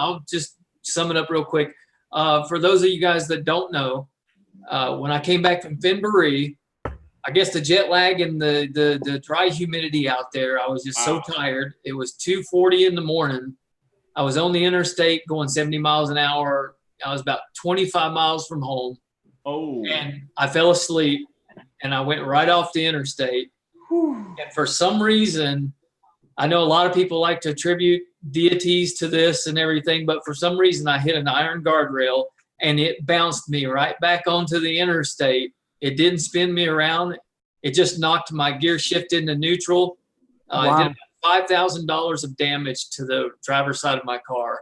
I'll just sum it up real quick. For those of you guys that don't know, when I came back from Finbury, I guess the jet lag and the dry humidity out there, I was just so tired. It was 2:40 in the morning. I was on the interstate going 70 miles an hour. I was about 25 miles from home. Oh. And I fell asleep and I went right off the interstate. Whew. And for some reason, I know a lot of people like to attribute deities to this and everything, but for some reason I hit an iron guardrail and it bounced me right back onto the interstate. It didn't spin me around. It just knocked my gear shift into neutral. Wow. It did $5,000 of damage to the driver's side of my car.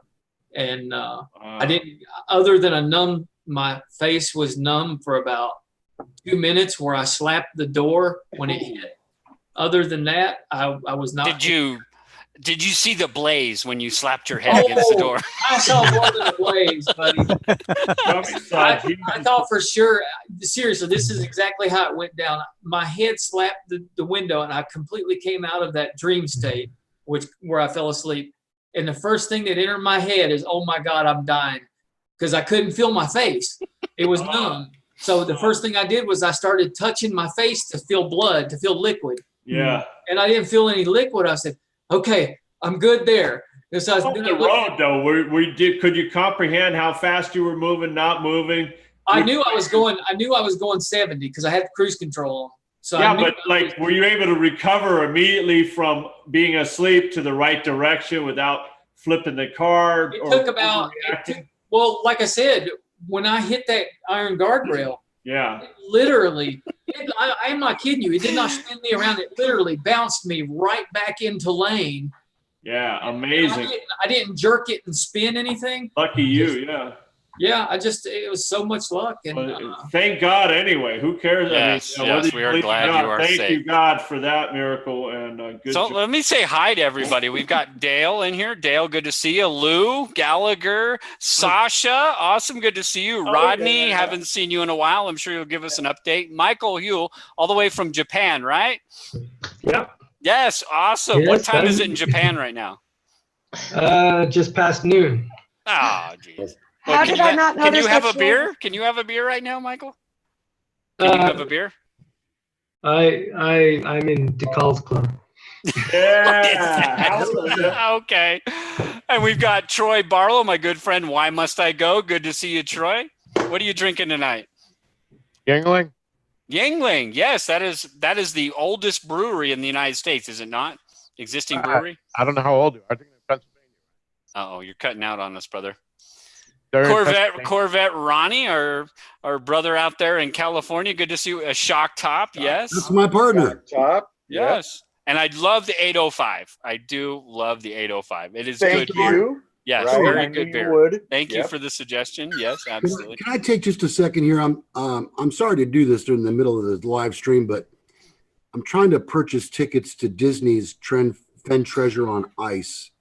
And I didn't, other than my face was numb for about 2 minutes where I slapped the door when it hit. Other than that, I was not. Did you see the blaze when you slapped your head against the door? I saw more than a blaze, buddy. I thought for sure, seriously, this is exactly how it went down. My head slapped the window and I completely came out of that dream state, where I fell asleep. And the first thing that entered my head is, oh my God, I'm dying. Because I couldn't feel my face. It was numb. So the first thing I did was I started touching my face to feel blood, to feel liquid. Yeah. And I didn't feel any liquid. I said, okay, I'm good there. And so on the road, though, could you comprehend how fast you were moving, not moving? I knew I was going 70 because I had cruise control on. So yeah, but like, were you able to recover immediately from being asleep to the right direction without flipping the car? Well, like I said, when I hit that iron guardrail, literally, I'm not kidding you. It did not spin me around. It literally bounced me right back into lane. Yeah, amazing. I didn't jerk it and spin anything. Lucky you, yeah. Yeah, it was so much luck. And thank God anyway. Who cares? Yes, we are glad you are safe. Thank you, God, for that miracle. And good so let me say hi to everybody. We've got Dale in here. Dale, good to see you. Lou, Gallagher, Sasha, awesome, good to see you. Rodney, haven't seen you in a while. I'm sure you'll give us an update. Michael Hugh, all the way from Japan, right? Yep. Yes, awesome. Yes, what time is it in Japan right now? Just past noon. Oh, geez. How did I not notice? Can you have a beer? Can you have a beer right now, Michael? Can you have a beer? I'm in Decall's club. Yeah. Okay. And we've got Troy Barlow, my good friend. Why must I go? Good to see you, Troy. What are you drinking tonight? Yuengling. Yuengling. Yes, that is the oldest brewery in the United States, is it not? Existing brewery? I don't know how old you are. I think in Pennsylvania. Uh-oh, you're cutting out on us, brother. Corvette Ronnie, our brother out there in California. Good to see you. A Shock Top, yes. That's my partner. Top, yes. And I love the 805. I do love the 805. It is good beer. Yes, right. very good beer. Thank you for the suggestion. Yes, absolutely. Can I take just a second here? I'm sorry to do this during the middle of the live stream, but I'm trying to purchase tickets to Disney's Fen Treasure on Ice.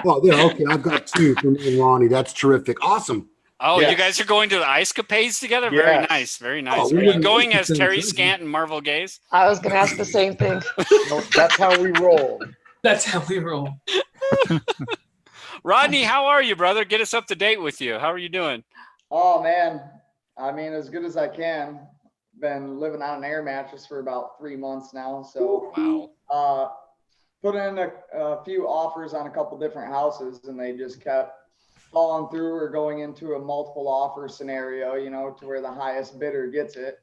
Well, yeah, okay. I've got two for me and Ronnie. That's terrific. Awesome. Oh, you guys are going to the Ice Capades together? Yes. Very nice. Very nice. Are you going as Terry Scant and Marvel Gaze? I was going to ask the same thing. No, that's how we roll. That's how we roll. Rodney, how are you, brother? Get us up to date with you. How are you doing? Oh, man. I mean, as good as I can. Been living on an air mattress for about 3 months now. So, wow. Put in a few offers on a couple different houses, and they just kept falling through or going into a multiple offer scenario, to where the highest bidder gets it.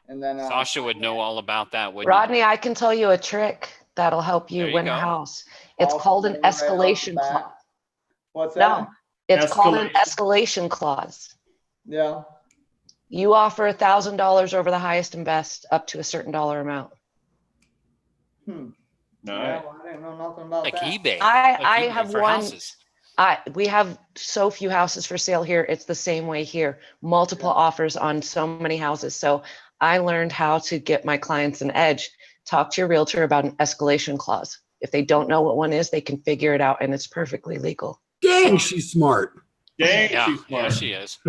And then Sasha would know all about that, wouldn't Rodney, you? I can tell you a trick that'll help you win a house. It's called an escalation clause. What's that? No, it's called an escalation clause. Yeah. You offer $1,000 over the highest and best up to a certain dollar amount. No, yeah, well, I didn't know nothing about like that. eBay. I have one. Houses. We have so few houses for sale here. It's the same way here. Multiple offers on so many houses. So I learned how to get my clients an edge. Talk to your realtor about an escalation clause. If they don't know what one is, they can figure it out, and it's perfectly legal. Dang, she's smart. Dang, yeah, she's smart. Yeah, she is.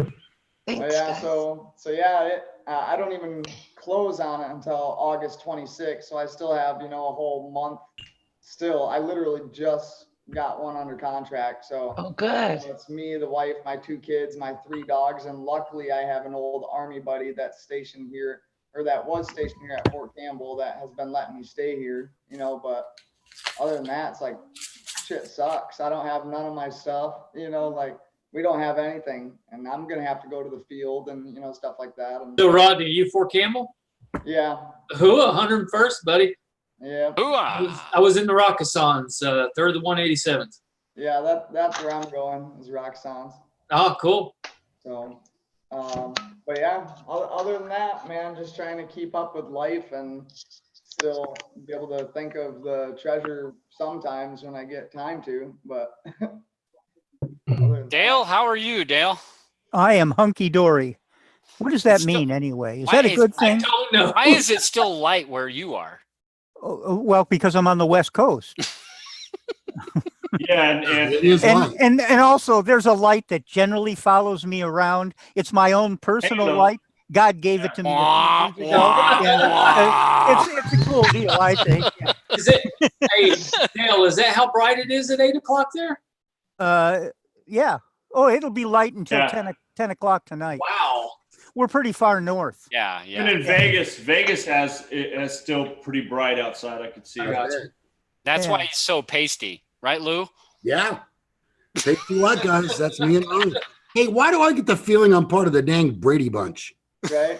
Thanks, yeah, guys. so I don't even close on it until August 26th. So I still have, a whole month still. I literally just got one under contract. So Oh, good. it's me, the wife, my 2 kids, my 3 dogs, and luckily I have an old Army buddy that's stationed here, or that was stationed here at Fort Campbell, that has been letting me stay here, you know. But other than that, it's like shit sucks. I don't have none of my stuff, you know, like we don't have anything, and I'm gonna have to go to the field and, you know, stuff like that. And So Rodney, you Fort Campbell? yeah, Who? 101st, buddy. yeah, I was in the Rockassans, 3rd to 187th. yeah. That's where I'm going, is Roxons. Oh, cool. So, but yeah, other than that, man, just trying to keep up with life and still be able to think of the treasure sometimes when I get time to. But other than Dale, how are you, Dale? I am hunky dory. What does that Still- mean anyway? Is Why that a is- good I thing? don't know. Why is it still light where you are? Oh, well, because I'm on the West Coast. Yeah, and It is light. And also there's a light that generally follows me around. It's my own personal Halo. light. God gave it to me. a Wah, few years ago. wah, Yeah. wah. It's a cool deal, I think. Yeah. Is it? Hey, Dale, is that how bright it is at 8 o'clock there? Yeah. Oh, it'll be light until Yeah. 10 o'clock tonight. Wow. We're pretty far north. Yeah, even yeah. in Vegas has still pretty bright outside. I could see I it. got you. That's Yeah. why he's so pasty, right, Lou? Yeah. Take you what, guys? That's me and Ron. Hey, why do I get the feeling I'm part of the dang Brady Bunch? right?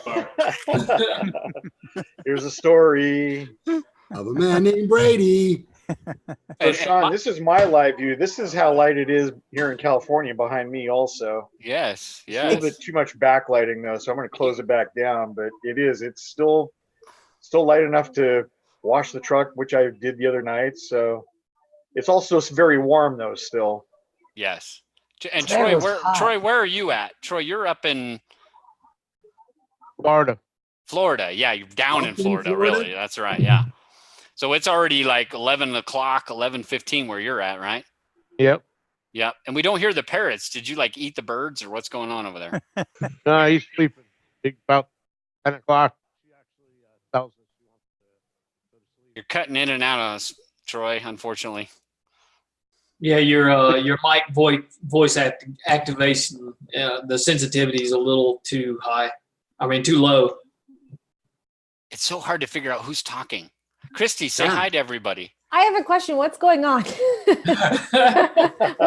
Here's a story. Of a man named Brady. So, Sean, this is my live view. This is how light it is here in California behind me also. Yes, A yes. little bit too much backlighting though, so I'm going to close it back down, but it's still light enough to wash the truck, which I did the other night. So it's also very warm though still. Yes. And Today was hot. Troy, where are you at? Troy, you're up in Florida. Florida. Yeah, you're down in Up in Florida, Florida? really. That's right. Yeah. So it's already like 11 o'clock, 11:15 where you're at, right? Yep. Yep. And we don't hear the parrots. Did you like eat the birds or what's going on over there? No, he's sleeping. About 10 o'clock. She actually tells us she wants to go to sleep. You're cutting in and out on us, Troy, unfortunately. Yeah, your mic voice activation, the sensitivity is a little too high. I mean, too low. It's so hard to figure out who's talking. Christy, say Yeah. hi to everybody. I have a question. What's going on? What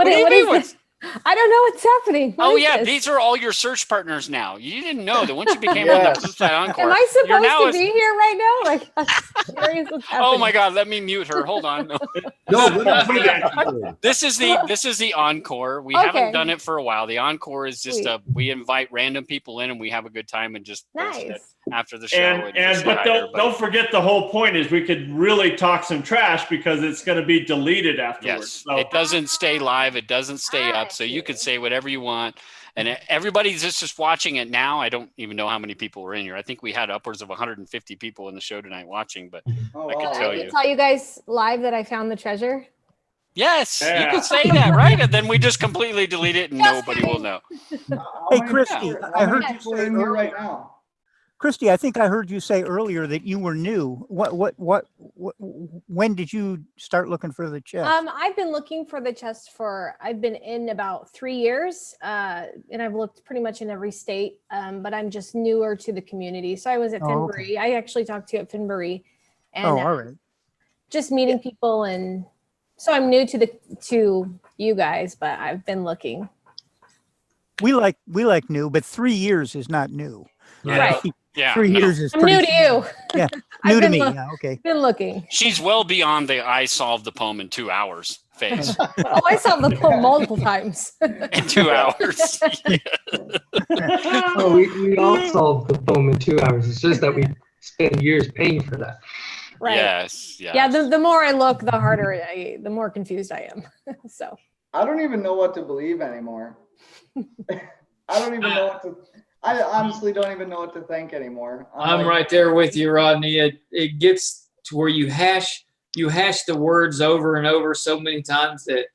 do you what mean? is this? I don't know what's happening. What Oh is yeah, this? these are all your search partners now. You didn't know that once you became Yes. on the Blue Encore. Am I you're now supposed to be here right now? Like, I'm curious what's happening. Oh my God, let me mute her. Hold on. No. No, let me put it- This is the Encore. We haven't Okay. done it for a while. The Encore is just Sweet. we invite random people in and we have a good time and just post it Nice. after the show. And just but hi, don't everybody. forget the whole point is we could really talk some trash because it's going to be deleted afterwards. Yes, So it doesn't stay live. It doesn't stay Ah, up. So you I can see. say whatever you want. And everybody's just watching it now. I don't even know how many people were in here. I think we had upwards of 150 people in the show tonight watching. But Oh, I can wow. tell I you. can tell you guys live that I found the treasure. yes, you Yeah. can say that, right? And then we just completely delete it and Just nobody will know. How Hey, many Christy, people- I how heard many you people say are in here right earlier- now? Christy, I think I heard you say earlier that you were new. When did you start looking for the chest? I've been looking for the chest I've been in about 3 years, and I've looked pretty much in every state, but I'm just newer to the community. So I was at Oh, okay. Finbury. I actually talked to you at Finbury, and Oh, all right. just meeting people, and so I'm new to you guys, but I've been looking. We like new, but 3 years is not new. Right. Yeah. 3 no. years is I'm pretty new to you. Yeah, I've new to been me. look- Yeah, okay. Been looking. She's well beyond the I solved the poem in 2 hours phase. Oh, I saw the poem multiple times. In 2 hours. Oh, we all solved the poem in 2 hours. It's just that we spend years paying for that. Right. Yes. Yes. Yeah. The more I look, the more confused I am. So. I don't even know what to believe anymore. I don't even know what to. I honestly don't even know what to think anymore. I'm like, right there with you, Rodney. It gets to where you hash the words over and over so many times that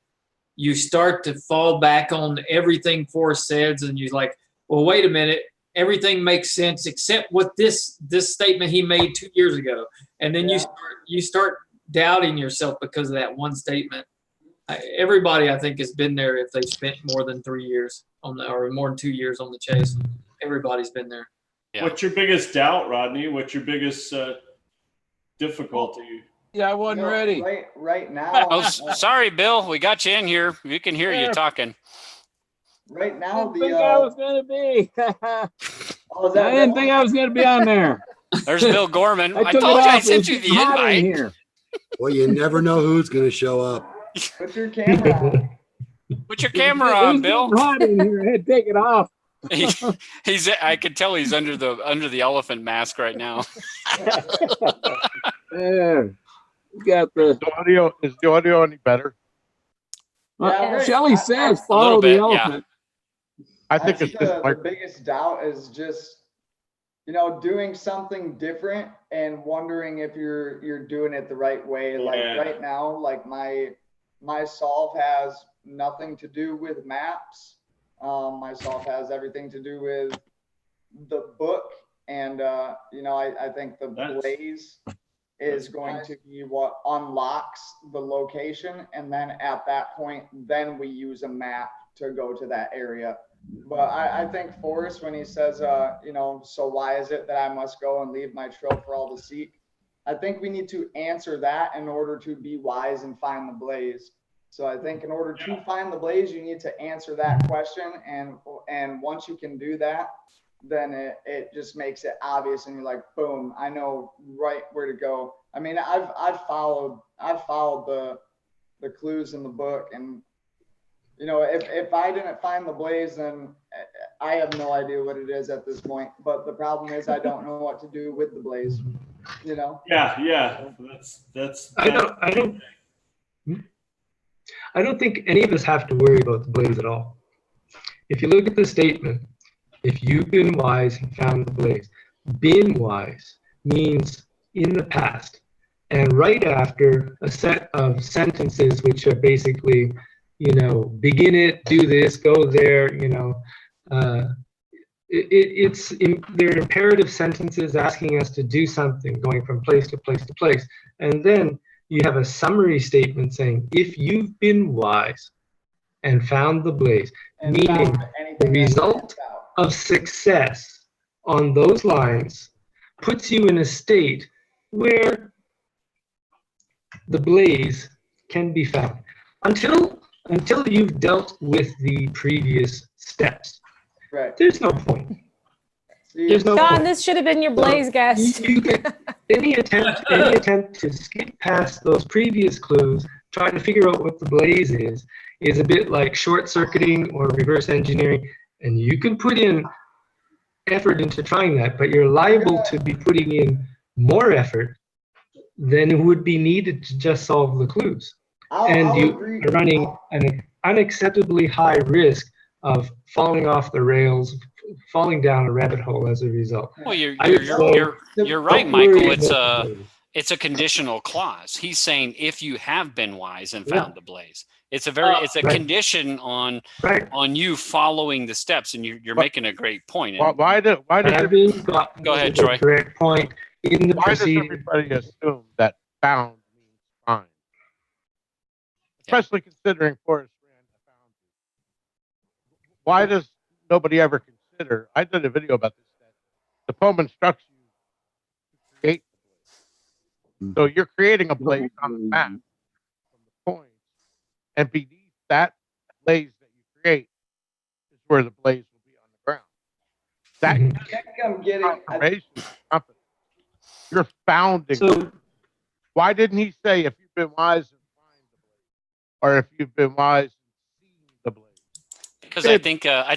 you start to fall back on everything Forrest says, and you're like, well, wait a minute, everything makes sense except what this statement he made 2 years ago, and then Yeah. you start doubting yourself because of that one statement. everybody I think has been there if they spent more than 3 years on the, or more than 2 years on the chase. Everybody's been there. Yeah. What's your biggest doubt, Rodney? What's your biggest difficulty? Yeah, I wasn't ready. Right now. Oh, sorry, Bill. We got you in here. We can hear you talking. Right I now, didn't think I was going to be. Oh, is that I didn't think I was going to be on there. There's Bill Gorman. I took told it you I off. sent It's you the hot in invite. here. Well, you never know who's going to show up. Put your camera on. Put your camera on, It's Bill. getting hot in here. I had to take it off. He's. I could tell he's under the elephant mask right now. We got the audio. Is the audio any better? Yeah, Shelley says A follow little the bit, elephant. I think it's just the biggest doubt is just, doing something different and wondering if you're doing it the right way. Like right now, like my solve has nothing to do with maps. My solve has everything to do with the book, and I think the blaze is going to be what unlocks the location, and then at that point, then we use a map to go to that area. But I think Forrest, when he says, so why is it that I must go and leave my trail for all to seek? I think we need to answer that in order to be wise and find the blaze. So I think in order to find the blaze, you need to answer that question. And once you can do that, then it just makes it obvious, and you're like, boom, I know right where to go. I mean, I've followed the clues in the book, and if I didn't find the blaze, then I have no idea what it is at this point. But the problem is I don't know what to do with the blaze. Yeah. That's. I don't think any of us have to worry about the blaze at all. If you look at the statement, if you've been wise and found the blaze, been wise means in the past. And right after a set of sentences, which are basically, begin it, do this, go there, they're imperative sentences asking us to do something, going from place to place to place. And then you have a summary statement saying, if you've been wise and found the blaze, And meaning found the result of success on those lines puts you in a state where the blaze can be found until you've dealt with the previous steps. Right. There's no point. There's no Don, point. this should have been your blaze guest. Any attempt to skip past those previous clues, trying to figure out what the blaze is a bit like short circuiting or reverse engineering. And you can put in effort into trying that, but you're liable to be putting in more effort than would be needed to just solve the clues. And you are running an unacceptably high risk of falling off the rails, falling down a rabbit hole as a result. Well, you're right, Michael. It's a conditional clause. He's saying if you have been wise and found the blaze. It's a condition on you following the steps, and you're making a great point. Why does go ahead, Troy? Correct point in the proceeding. Does everybody assume that found means find? Especially considering Forrest Rand found. Why does nobody ever consider? I did a video about this. That the poem instructs you to create the blaze. So you're creating a blaze on the map from the points, and beneath that blaze that you create is where the blaze will be on the ground. That I think I'm getting. confirmation company. You're founding. So, why didn't he say if you've been wise and find the blaze, or if you've been wise and seen the blaze? Because I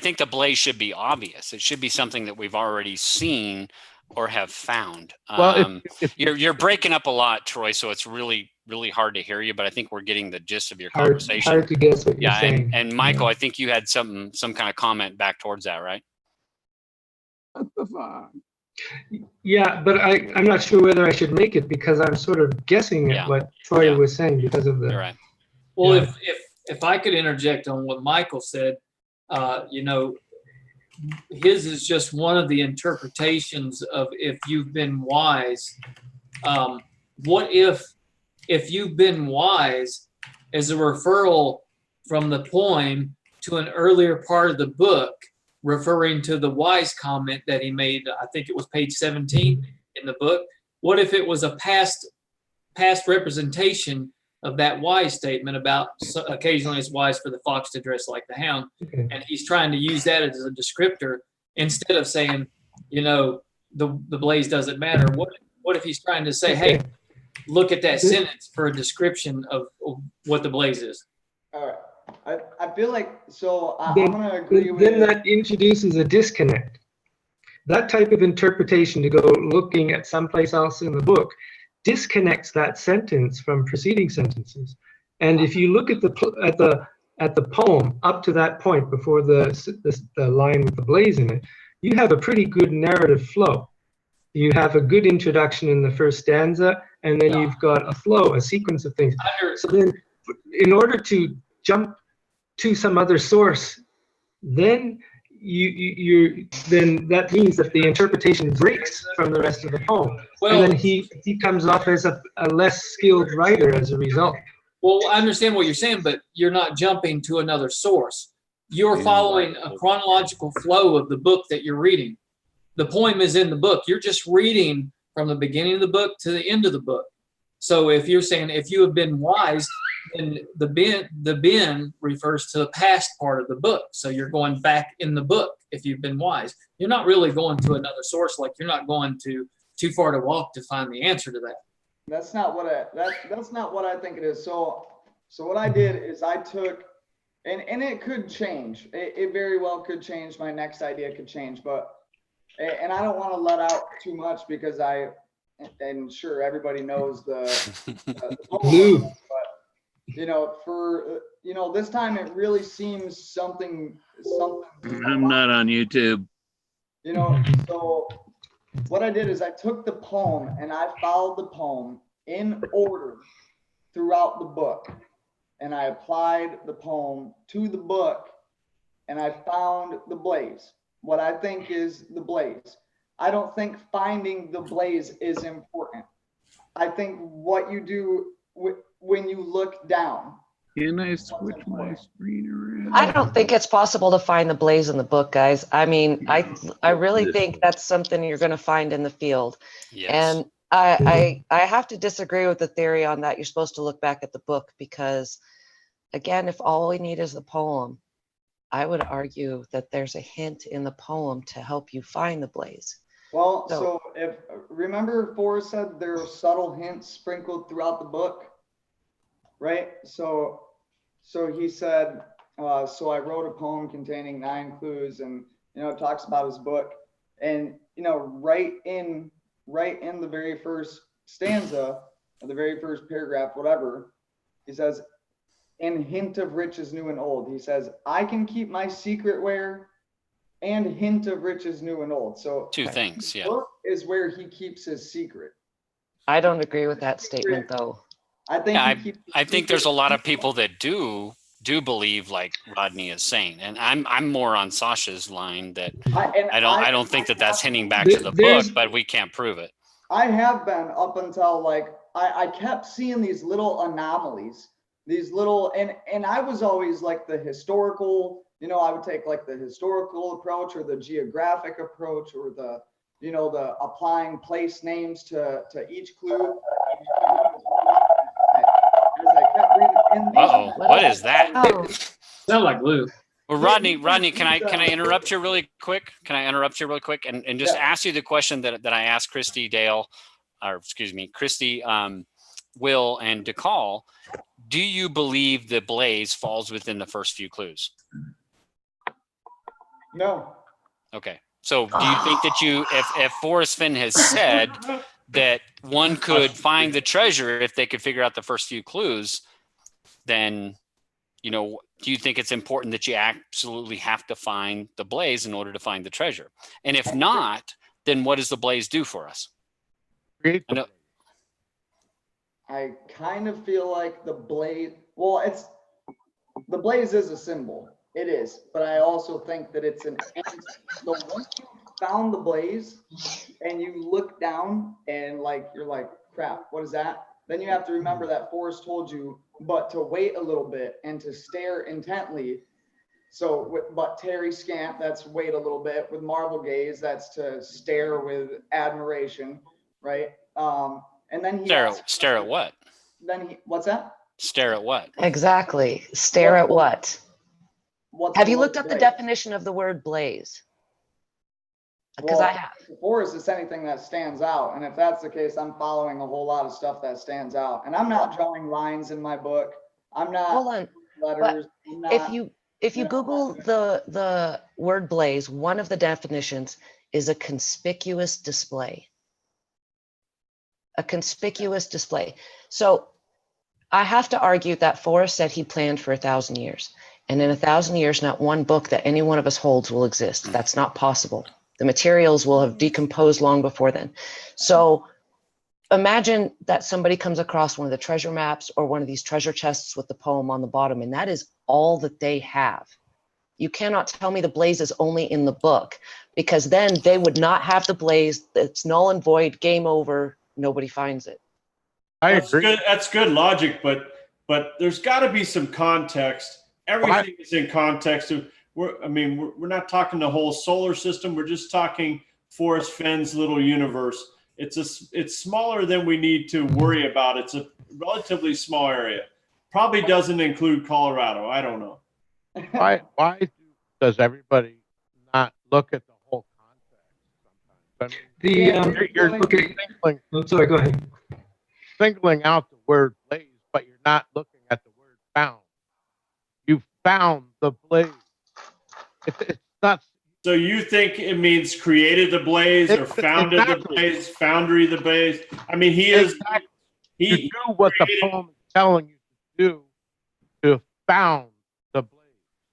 think the blaze should be obvious. It should be something that we've already seen or have found. Well, if you're breaking up a lot, Troy, so it's really hard to hear you. But I think we're getting the gist of your conversation. Hard to guess what you're saying. And Michael, I think you had some kind of comment back towards that, right? What the fuck? Yeah, but I'm not sure whether I should make it because I'm sort of guessing at what Troy was saying because of the. You're right. Well, if I could interject on what Michael said, his is just one of the interpretations of if you've been wise. What if you've been wise is a referral from the poem to an earlier part of the book, referring to the wise comment that he made. I think it was page 17 in the book. What if it was a past representation of that wise statement about occasionally it's wise for the fox to dress like the hound? Okay. And he's trying to use that as a descriptor instead of saying, you know, the blaze doesn't matter. What if he's trying to say, hey, look at that sentence for a description of what the blaze is? All right. I feel like, so I'm Then- going to agree with Then you. that introduces a disconnect. That type of interpretation to go looking at someplace else in the book disconnects that sentence from preceding sentences. And if you look at the poem up to that point before the line with the blaze in it, you have a pretty good narrative flow. You have a good introduction in the first stanza, and then you've got a flow, a sequence of things. So then, in order to jump to some other source, then then that means that the interpretation breaks from the rest of the poem. Well, and then he comes off as a less skilled writer as a result. Well, I understand what you're saying, but you're not jumping to another source. You're following a chronological flow of the book that you're reading. The poem is in the book. You're just reading from the beginning of the book to the end of the book. So if you're saying, if you have been wise, then the bin refers to the past part of the book. So you're going back in the book if you've been wise. You're not really going to another source, like you're not going to too far to walk to find the answer to that. That's not what that's not what I think it is. So what I did is I took, and it could change. It very well could change. My next idea could change, and I don't want to let out too much because and sure everybody knows the poem, but you know, for this time it really seems something. I'm not on YouTube. You know, so what I did is I took the poem and I followed the poem in order throughout the book, and I applied the poem to the book, and I found the blaze. What I think is the blaze. I don't think finding the blaze is important. I think what you do when you look down. Can I switch my screen around? I don't think it's possible to find the blaze in the book, guys. I mean, I really think that's something you're going to find in the field. Yes. And I have to disagree with the theory on that. You're supposed to look back at the book because, again, if all we need is the poem, I would argue that there's a hint in the poem to help you find the blaze. Well, so if remember Forrest said there are subtle hints sprinkled throughout the book, right? So he said, so I wrote a poem containing 9 clues, and it talks about his book, and right in the very first stanza, or the very first paragraph, whatever, he says, "And hint of riches new and old." He says, "I can keep my secret where, and hint of riches new and old." So two things, yeah. Book is where he keeps his secret. I don't agree with that statement, though. I think I think there's a lot of people that do believe like Rodney is saying, and I'm more on Sasha's line that I don't think that that's hinting back to the book, but we can't prove it. I have been up until like I kept seeing these little anomalies, these little, and I was always like the historical, I would take like the historical approach or the geographic approach or the the applying place names to each clue. Uh-oh, what is that? Sound like glue. Well, Rodney, can I interrupt you really quick? Can I interrupt you really quick and just ask you the question that I asked Crysty, Crysty, Will, and Decall? Do you believe the blaze falls within the first few clues? No. Okay. So do you think that if Forrest Finn has said that one could find the treasure if they could figure out the first few clues, then, do you think it's important that you absolutely have to find the blaze in order to find the treasure? And if not, then what does the blaze do for us? I kind of feel like the blaze, the blaze is a symbol. It is, but I also think that it's an entity. So once you found the blaze and you look down and you're like, crap, what is that? Then you have to remember that Forrest told you but to wait a little bit and to stare intently. So, but Terry Scant, that's wait a little bit. With Marvel Gaze, that's to stare with admiration, right? And then he stare at what? What's that? Stare at what? Exactly. Stare at what? Have you looked up the blaze? definition of the word blaze? Because Well, I have. Forest is anything that stands out. And if that's the case, I'm following a whole lot of stuff that stands out. And I'm not drawing lines in my book. I'm not Hold on. letters. But if you Google the word blaze, one of the definitions is a conspicuous display. A conspicuous display. So I have to argue that Forrest said he planned for 1,000 years. And in 1,000 years, not one book that any one of us holds will exist. That's not possible. The materials will have decomposed long before then. So imagine that somebody comes across one of the treasure maps or one of these treasure chests with the poem on the bottom, and that is all that they have. You cannot tell me the blaze is only in the book, because then they would not have the blaze. It's null and void, game over, nobody finds it. That's good logic, but there's got to be some context. Everything is in context. We're not talking the whole solar system. We're just talking Forrest Fenn's little universe. It's smaller than we need to worry about. It's a relatively small area. Probably doesn't include Colorado. I don't know. Why does everybody not look at the whole context sometimes? I mean, I'm sorry, go ahead. Singling out the word blaze, but you're not looking at the word found. You found the blaze. It's not. So you think it means created the blaze or founded the blaze, foundry the blaze? I mean, you do what the poem is telling you to do to found the blaze.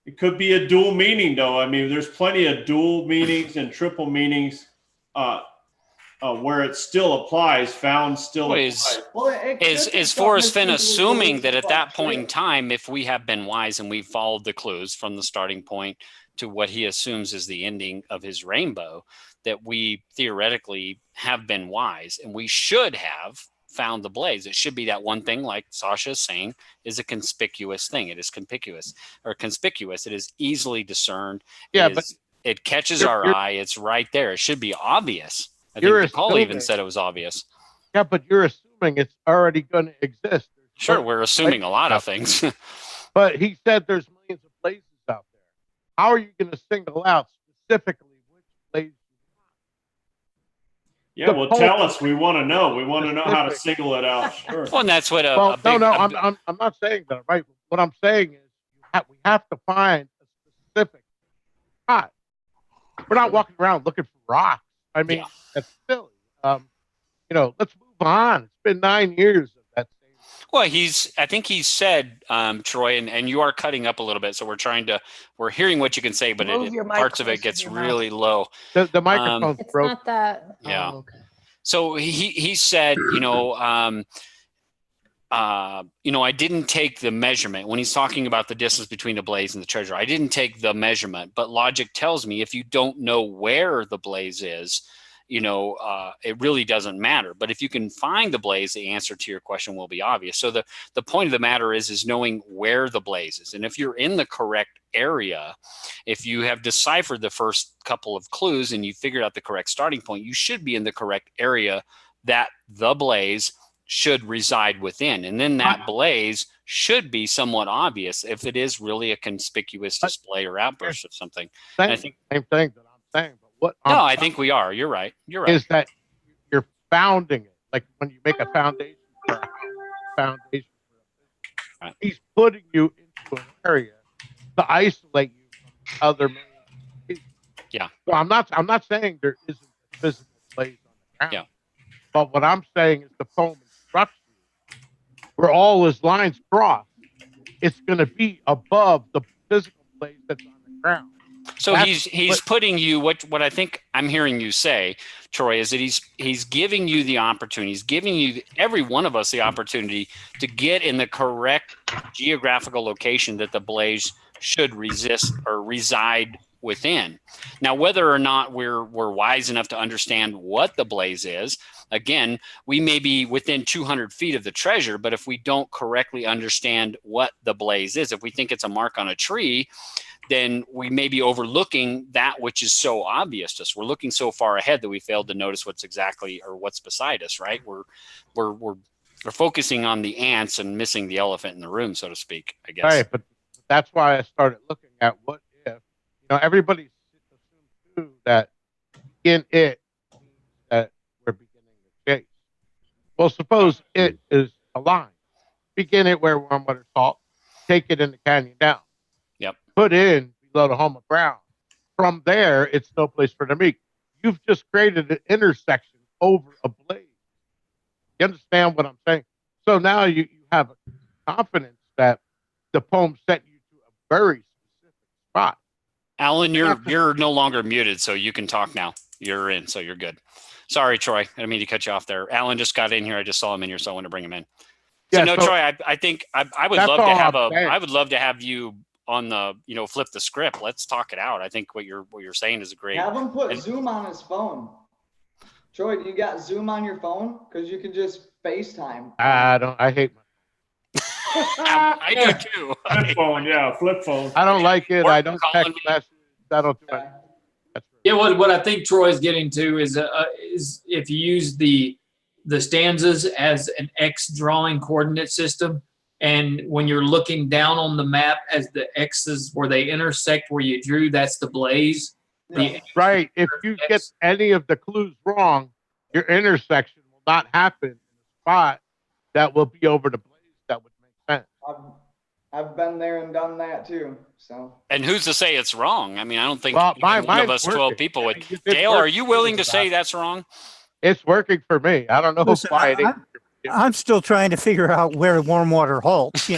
It could be a dual meaning, though. I mean, there's plenty of dual meanings and triple meanings where it still applies. Found still applies. Is Forrest Fenn assuming that at that point in time, if we have been wise and we've followed the clues from the starting point to what he assumes is the ending of his rainbow, that we theoretically have been wise and we should have found the blaze? It should be that one thing, like Sasha is saying, is a conspicuous thing. It is conspicuous. It is easily discerned. Yeah, it catches our eye. It's right there. It should be obvious. I think Decall even said it was obvious. Yeah, but you're assuming it's already going to exist. Sure, we're assuming a lot of things. But he said there's millions of blazes out there. How are you going to single out specifically which blaze you want? Yeah, well, tell us. We want to know. We want to know how to single it out. Sure. Well, and that's what I'm not saying that, right? What I'm saying is we have to find a specific spot. We're not walking around looking for rocks. I mean, that's silly. Let's move on. It's been 9 years of that same. Well, I think he said, Troy, and you are cutting up a little bit, so we're hearing what you can say, but parts of it gets really low. The microphone's It's broke. not that. Yeah. Oh, okay. So he said, I didn't take the measurement when he's talking about the distance between the blaze and the treasure. I didn't take the measurement, but logic tells me if you don't know where the blaze is, it really doesn't matter. But if you can find the blaze, the answer to your question will be obvious. So the point of the matter is knowing where the blaze is. And if you're in the correct area, if you have deciphered the first couple of clues and you figured out the correct starting point, you should be in the correct area that the blaze should reside within. And then that blaze should be somewhat obvious if it is really a conspicuous display or outburst of something. I think same thing that I'm saying. But I think we are. You're right. Is that you're founding it. Like when you make a foundation for a business. Right. He's putting you into an area to isolate you from other millions of people. Yeah. So I'm not saying there isn't a physical blaze on the ground. Yeah. But what I'm saying is the poem instructs you where all his lines cross, it's going to be above the physical blaze that's on the ground. So he's putting you, what I think I'm hearing you say, Troy, is that he's giving you the opportunity. He's giving you, every one of us, the opportunity to get in the correct geographical location that the blaze should resist or reside within. Now, whether or not we're wise enough to understand what the blaze is, again, we may be within 200 feet of the treasure, but if we don't correctly understand what the blaze is, if we think it's a mark on a tree, then we may be overlooking that which is so obvious to us. We're looking so far ahead that we failed to notice what's exactly or what's beside us, right? We're focusing on the ants and missing the elephant in the room, so to speak, I guess. Right, but that's why I started looking at what if. Everybody assumes too that in it means that we're beginning the chase. Well, suppose it is a line. Begin it where warm water salt, take it in the canyon down. Yep. Put in below the home of ground. From there, it's no place for the meek. You've just created an intersection over a blaze. You understand what I'm saying? So now you have confidence that the poem sent you to a very specific spot. Alan, you're no longer muted, so you can talk now. You're in, so you're good. Sorry, Troy. I didn't mean to cut you off there. Alan just got in here. I just saw him in here, so I want to bring him in. So no, Troy, I think I would love to have I would love to have you on the, flip the script. Let's talk it out. I think what you're saying is a great. Have him put Zoom on his phone. Troy, do you got Zoom on your phone? Because you can just FaceTime. I hate my. I do too. Flip phone, yeah, flip phone. I don't like it. I don't text messages. I don't do it. Yeah, what I think Troy's getting to is if you use the stanzas as an X drawing coordinate system, and when you're looking down on the map as the X's where they intersect where you drew, that's the blaze. Right. If you get any of the clues wrong, your intersection will not happen in a spot that will be over the blaze. That would make sense. I've been there and done that too. So. And who's to say it's wrong? I mean, I don't think one of us 12 people would. Dale, are you willing to say that's wrong? It's working for me. I don't know why it ain't. I'm still trying to figure out where warm water halts.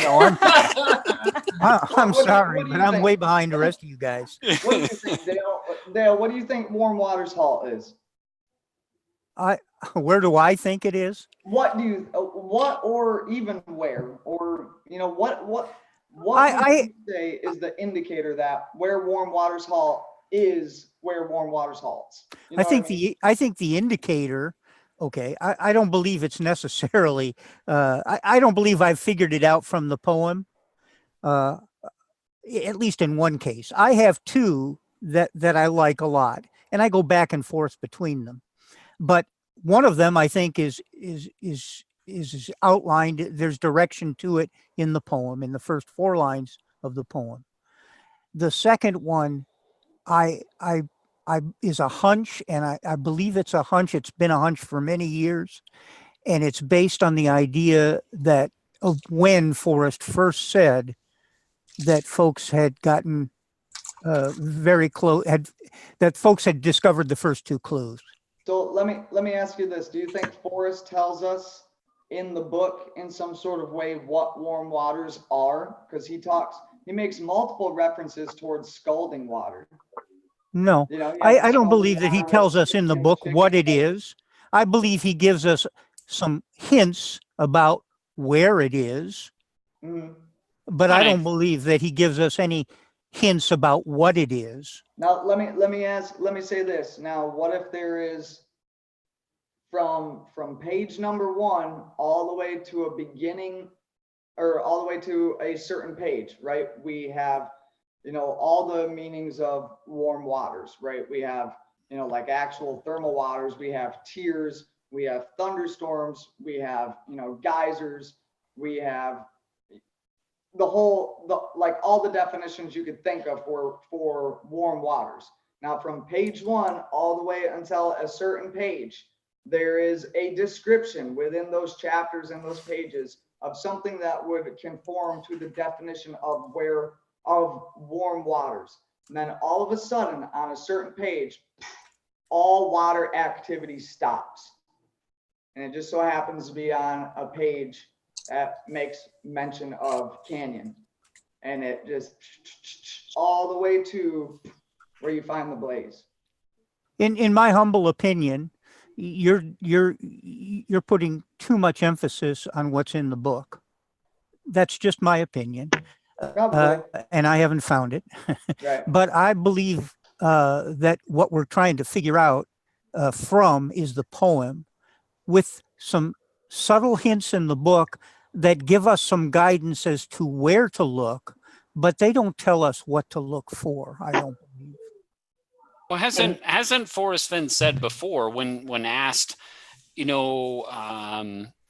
I'm sorry, but I'm way behind the rest of you guys. What do you think, Dale? Dale, what do you think warm water's halt is? Where do I think it is? What or even where, or what do you say is the indicator that where warm waters halt is where warm waters halts? I think the indicator. Okay, I don't believe it's necessarily. I don't believe I've figured it out from the poem. At least in one case, I have two that I like a lot, and I go back and forth between them. But one of them I think is outlined. There's direction to it in the poem in the first 4 lines of the poem. The second one, I is a hunch, and I believe it's a hunch. It's been a hunch for many years, and it's based on the idea that of when Forrest first said that folks had gotten very close, that folks had discovered the first 2 clues. So let me ask you this: do you think Forrest tells us in the book in some sort of way what warm waters are? Because he makes multiple references towards scalding water. No, I don't believe that he tells us in the book what it is. I believe he gives us some hints about where it is, but I don't believe that he gives us any hints about what it is. Now, let me say this. Now, what if there is from page number 1 all the way to a beginning, or all the way to a certain page, right? We have all the meanings of warm waters, right? We have, like actual thermal waters, we have tears, we have thunderstorms, we have, geysers, we have all the definitions you could think of for warm waters. Now, from page 1 all the way until a certain page, there is a description within those chapters and those pages of something that would conform to the definition of warm waters. And then all of a sudden on a certain page, all water activity stops. And it just so happens to be on a page that makes mention of canyon. And it just all the way to where you find the blaze. In my humble opinion, you're putting too much emphasis on what's in the book. That's just my opinion. And I haven't found it. Right. But I believe that what we're trying to figure out from is the poem, with some subtle hints in the book that give us some guidance as to where to look, but they don't tell us what to look for, I don't believe. Well, hasn't Forrest Fenn said before when asked,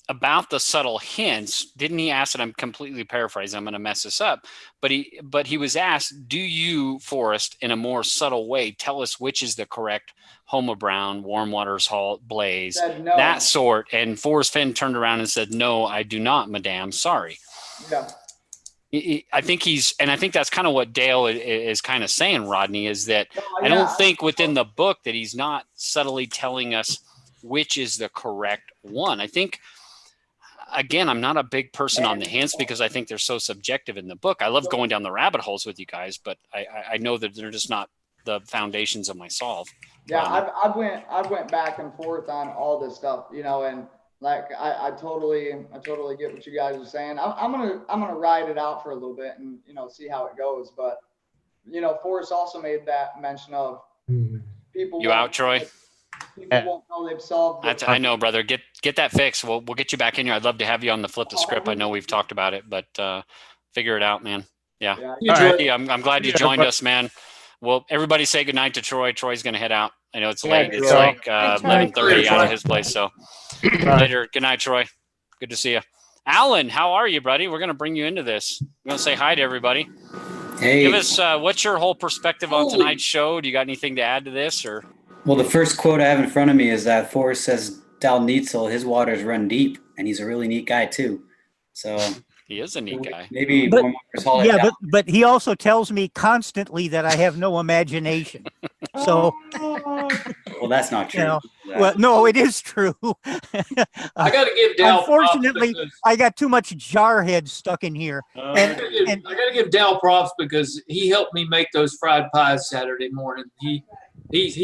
about the subtle hints, didn't he ask, and I'm completely paraphrasing, I'm going to mess this up, but he was asked, do you, Forrest, in a more subtle way, tell us which is the correct Homa Brown, Warm Waters Halt, Blaze, No. that sort, and Forrest Fenn turned around and said, no, I do not, madame, sorry. Yeah. I think I think that's kind of what Dale is kind of saying, Rodney, is that I don't think within the book that he's not subtly telling us which is the correct one. I think, again, I'm not a big person on the hints because I think they're so subjective in the book. I love going down the rabbit holes with you guys, but I know that they're just not the foundations of my solve. Yeah, I went back and forth on all this stuff, and like I totally get what you guys are saying. I'm gonna ride it out for a little bit and see how it goes. But Forrest also made that mention of people. You out, Troy? People won't know they've solved it. I know, brother. Get that fixed. We'll get you back in here. I'd love to have you on the Flip the Script. I know we've talked about it, but figure it out, man. Yeah. I'm glad you joined us, man. Well, everybody say goodnight to Troy. Troy's going to head out. I know it's late. It's like 11:30 out of his place. So later. Good night, Troy. Good to see you. Alan, how are you, buddy? We're going to bring you into this. We're going to say hi to everybody. Hey. Give us what's your whole perspective on tonight's show? Do you got anything to add to this, or? Well, the first quote I have in front of me is that Forrest says Dal Neitzel, his waters run deep, and he's a really neat guy too. So he is a neat guy. Maybe but he also tells me constantly that I have no imagination. So well, that's not true. Well, no, it is true. I got to give Dal. Unfortunately, I got too much jarhead stuck in here. I got to give Dal props because he helped me make those fried pies Saturday morning. He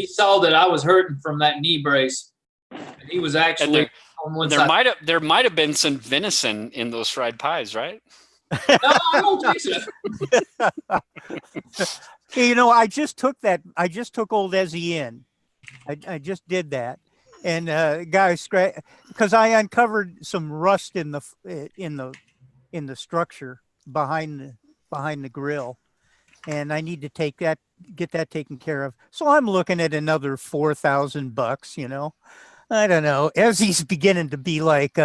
saw that I was hurting from that knee brace. And he was actually on one side. There might have been some venison in those fried pies, right? No, I don't think so. Hey, I just took old Ezzy in. I just did that, and guys, because I uncovered some rust in the structure behind the grill, and I need to get that taken care of. So I'm looking at another $4,000. I don't know. Ezzy's beginning to be like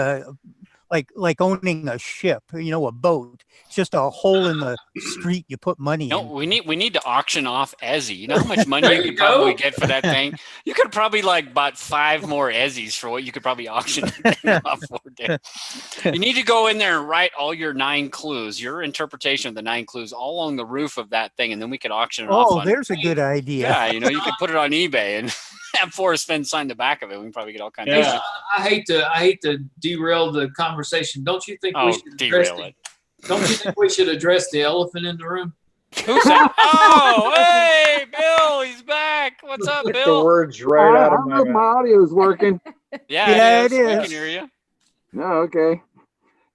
owning a ship, a boat. It's just a hole in the street you put money in. We need to auction off Ezzy. You know how much money you could probably get for that thing? You could probably bought 5 more Ezzies for what you could probably auction off for. You need to go in there and write all your 9 clues, your interpretation of the 9 clues all along the roof of that thing, and then we could auction it off. Oh, there's a good idea. Yeah, you could put it on eBay and have Forrest Fenn sign the back of it. We can probably get all kinds of stuff. I hate to derail the conversation. Don't you think we should derail it? Don't you think we should address the elephant in the room? Who's that? Oh, hey, Bill, he's back. What's up, Get Bill? the words right out of my mouth. My audio is working. Yeah, it is. We can hear you. Oh, okay.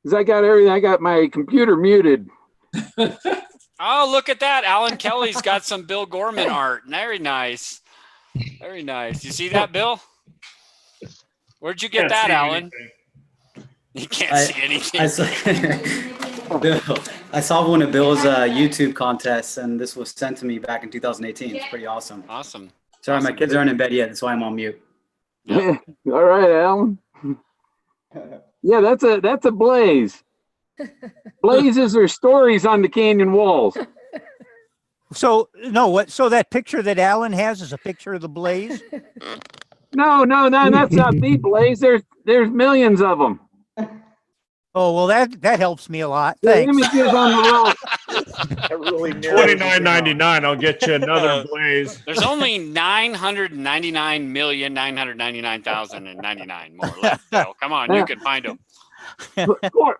Because I got everything. I got my computer muted. Oh, look at that. Alan Kelly's got some Bill Gorman art. Very nice. Very nice. You see that, Bill? Where'd you get that, Alan? You can't see anything. I saw one of Bill's YouTube contests, and this was sent to me back in 2018. It's pretty awesome. Awesome. Sorry, my kids aren't in bed yet. That's why I'm on mute. Yeah. All right, Alan. Yeah, that's a blaze. Blazes are stories on the canyon walls. So that picture that Alan has is a picture of the blaze? No, that's not the blaze. There's millions of them. Oh, well, that helps me a lot. Thanks. The images on the wall. $29.99. I'll get you another blaze. There's only 999,999,099 more left. So come on, you can find them.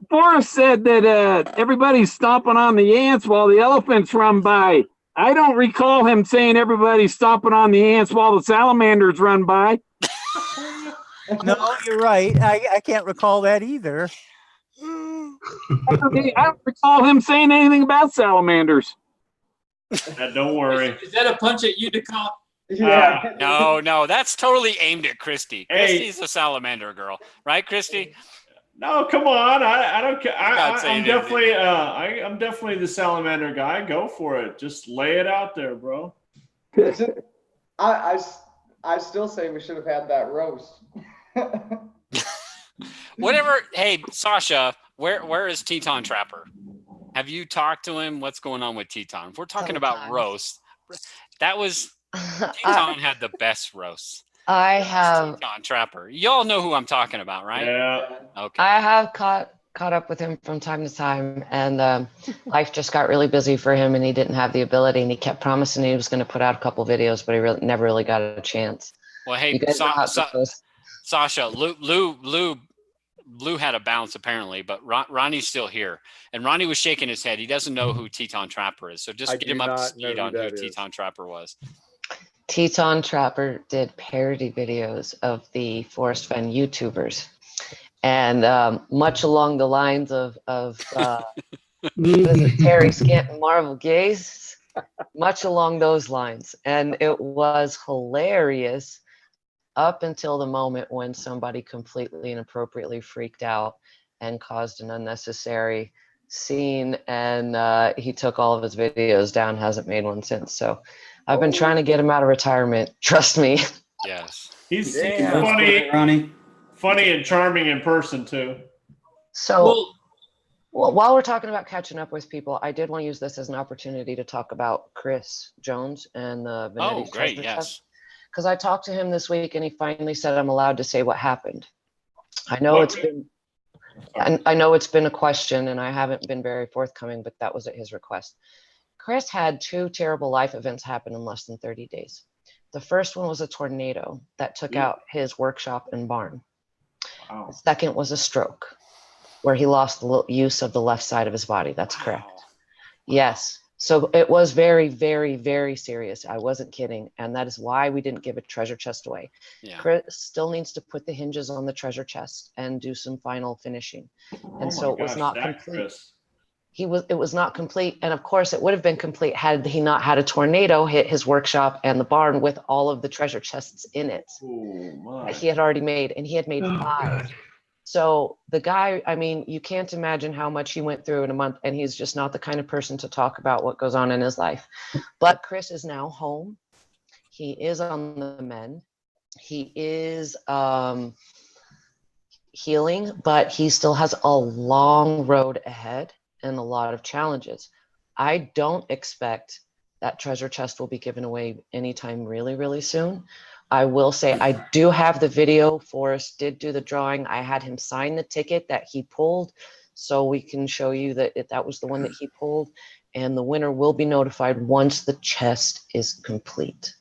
Forrest said that everybody's stomping on the ants while the elephants run by. I don't recall him saying everybody's stomping on the ants while the salamanders run by. No, you're right. I can't recall that either. I don't recall him saying anything about salamanders. Don't worry. Is that a punch at you, Decall? Yeah. No, that's totally aimed at Crysty. Hey. Crysty's a salamander girl, right, Crysty? No, come on. I don't care. not saying anything. I'm definitely the salamander guy. Go for it. Just lay it out there, bro. I still say we should have had that roast. Whatever. Hey, Sasha, where is Teton Trapper? Have you talked to him? What's going on with Teton? If we're talking about Sometimes. roast, that was Teton had the best roast. I have Teton Trapper. Y'all know who I'm talking about, right? Yeah. Okay. I have caught up with him from time to time, and life just got really busy for him, and he didn't have the ability, and he kept promising he was going to put out a couple videos, but he never really got a chance. Well, hey, You guys know how it goes. Sasha, Lou had a bounce apparently, but Ronnie's still here, and Ronnie was shaking his head. He doesn't know who Teton Trapper is, so just get him up to speed on who Teton Trapper was. Teton Trapper did parody videos of the Forest Fen YouTubers, and much along the lines of Terry Scant and Marvel Gaze, much along those lines, and it was hilarious up until the moment when somebody completely inappropriately freaked out and caused an unnecessary scene, and he took all of his videos down, hasn't made one since. So I've been trying to get him out of retirement. Trust me. Yes. He's Ronnie. funny and charming in person too. So while we're talking about catching up with people, I did want to use this as an opportunity to talk about Chris Jones and the Venetti's Oh, great. treasure Yes. chest. Because I talked to him this week and he finally said I'm allowed to say what happened. I know it's been a question and I haven't been very forthcoming, but that was at his request. Chris had 2 terrible life events happen in less than 30 days. The first one was a tornado that took out his workshop and barn. Wow. The second was a stroke where he lost the use of the left side of his body. That's correct. Yes. So it was very, very, very serious. I wasn't kidding. And that is why we didn't give a treasure chest away. Yeah. Chris still needs to put the hinges on the treasure chest and do some final finishing. And so it was not complete. It was not complete. And of course it would have been complete had he not had a tornado hit his workshop and the barn with all of the treasure chests in it. That he had already made, and he had made 5. God. So the guy, I mean, you can't imagine how much he went through in a month, and he's just not the kind of person to talk about what goes on in his life. But Chris is now home. He is on the mend. He is healing, but he still has a long road ahead and a lot of challenges. I don't expect that treasure chest will be given away anytime really, really soon. I will say I do have the video. Forrest did do the drawing. I had him sign the ticket that he pulled, so we can show you that that was the one that he pulled, and the winner will be notified once the chest is complete.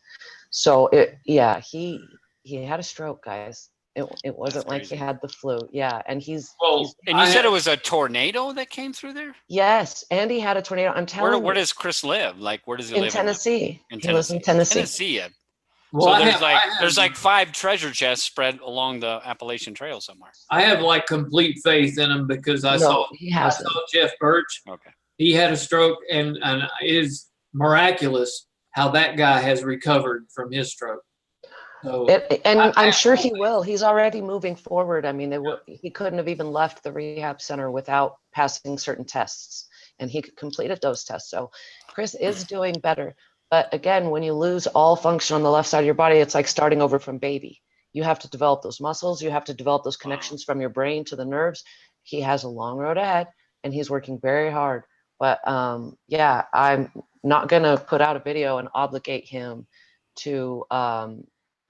So he had a stroke, guys. It wasn't like he had the flu. Yeah, and he's and you said it was a tornado that came through there? Yes, and he had a tornado. I'm telling you. Where does Chris live? Like, where does he live? In Tennessee. In Tennessee. He lives in Tennessee. Tennessee. Well, so there's like 5 treasure chests spread along the Appalachian Trail somewhere. I have like complete faith in him because I saw Jeff Birch. Okay. He had a stroke, and it is miraculous how that guy has recovered from his stroke. So I'm sure he will. He's already moving forward. I mean, he couldn't have even left the rehab center without passing certain tests, and he completed those tests. So Chris is doing better. But again, when you lose all function on the left side of your body, it's like starting over from baby. You have to develop those muscles. You have to develop those connections from your brain to the nerves. He has a long road ahead, and he's working very hard. But I'm not going to put out a video and obligate him to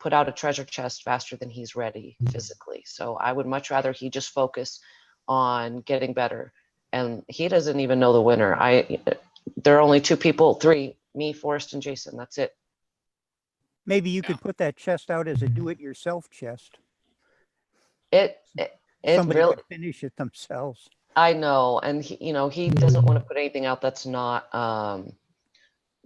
put out a treasure chest faster than he's ready physically. So I would much rather he just focus on getting better. And he doesn't even know the winner. There are only 2 people, 3, me, Forrest, and Jason. That's it. Maybe you could put that chest out as a do-it-yourself chest. Somebody really could finish it themselves. I know, and he doesn't want to put anything out that's not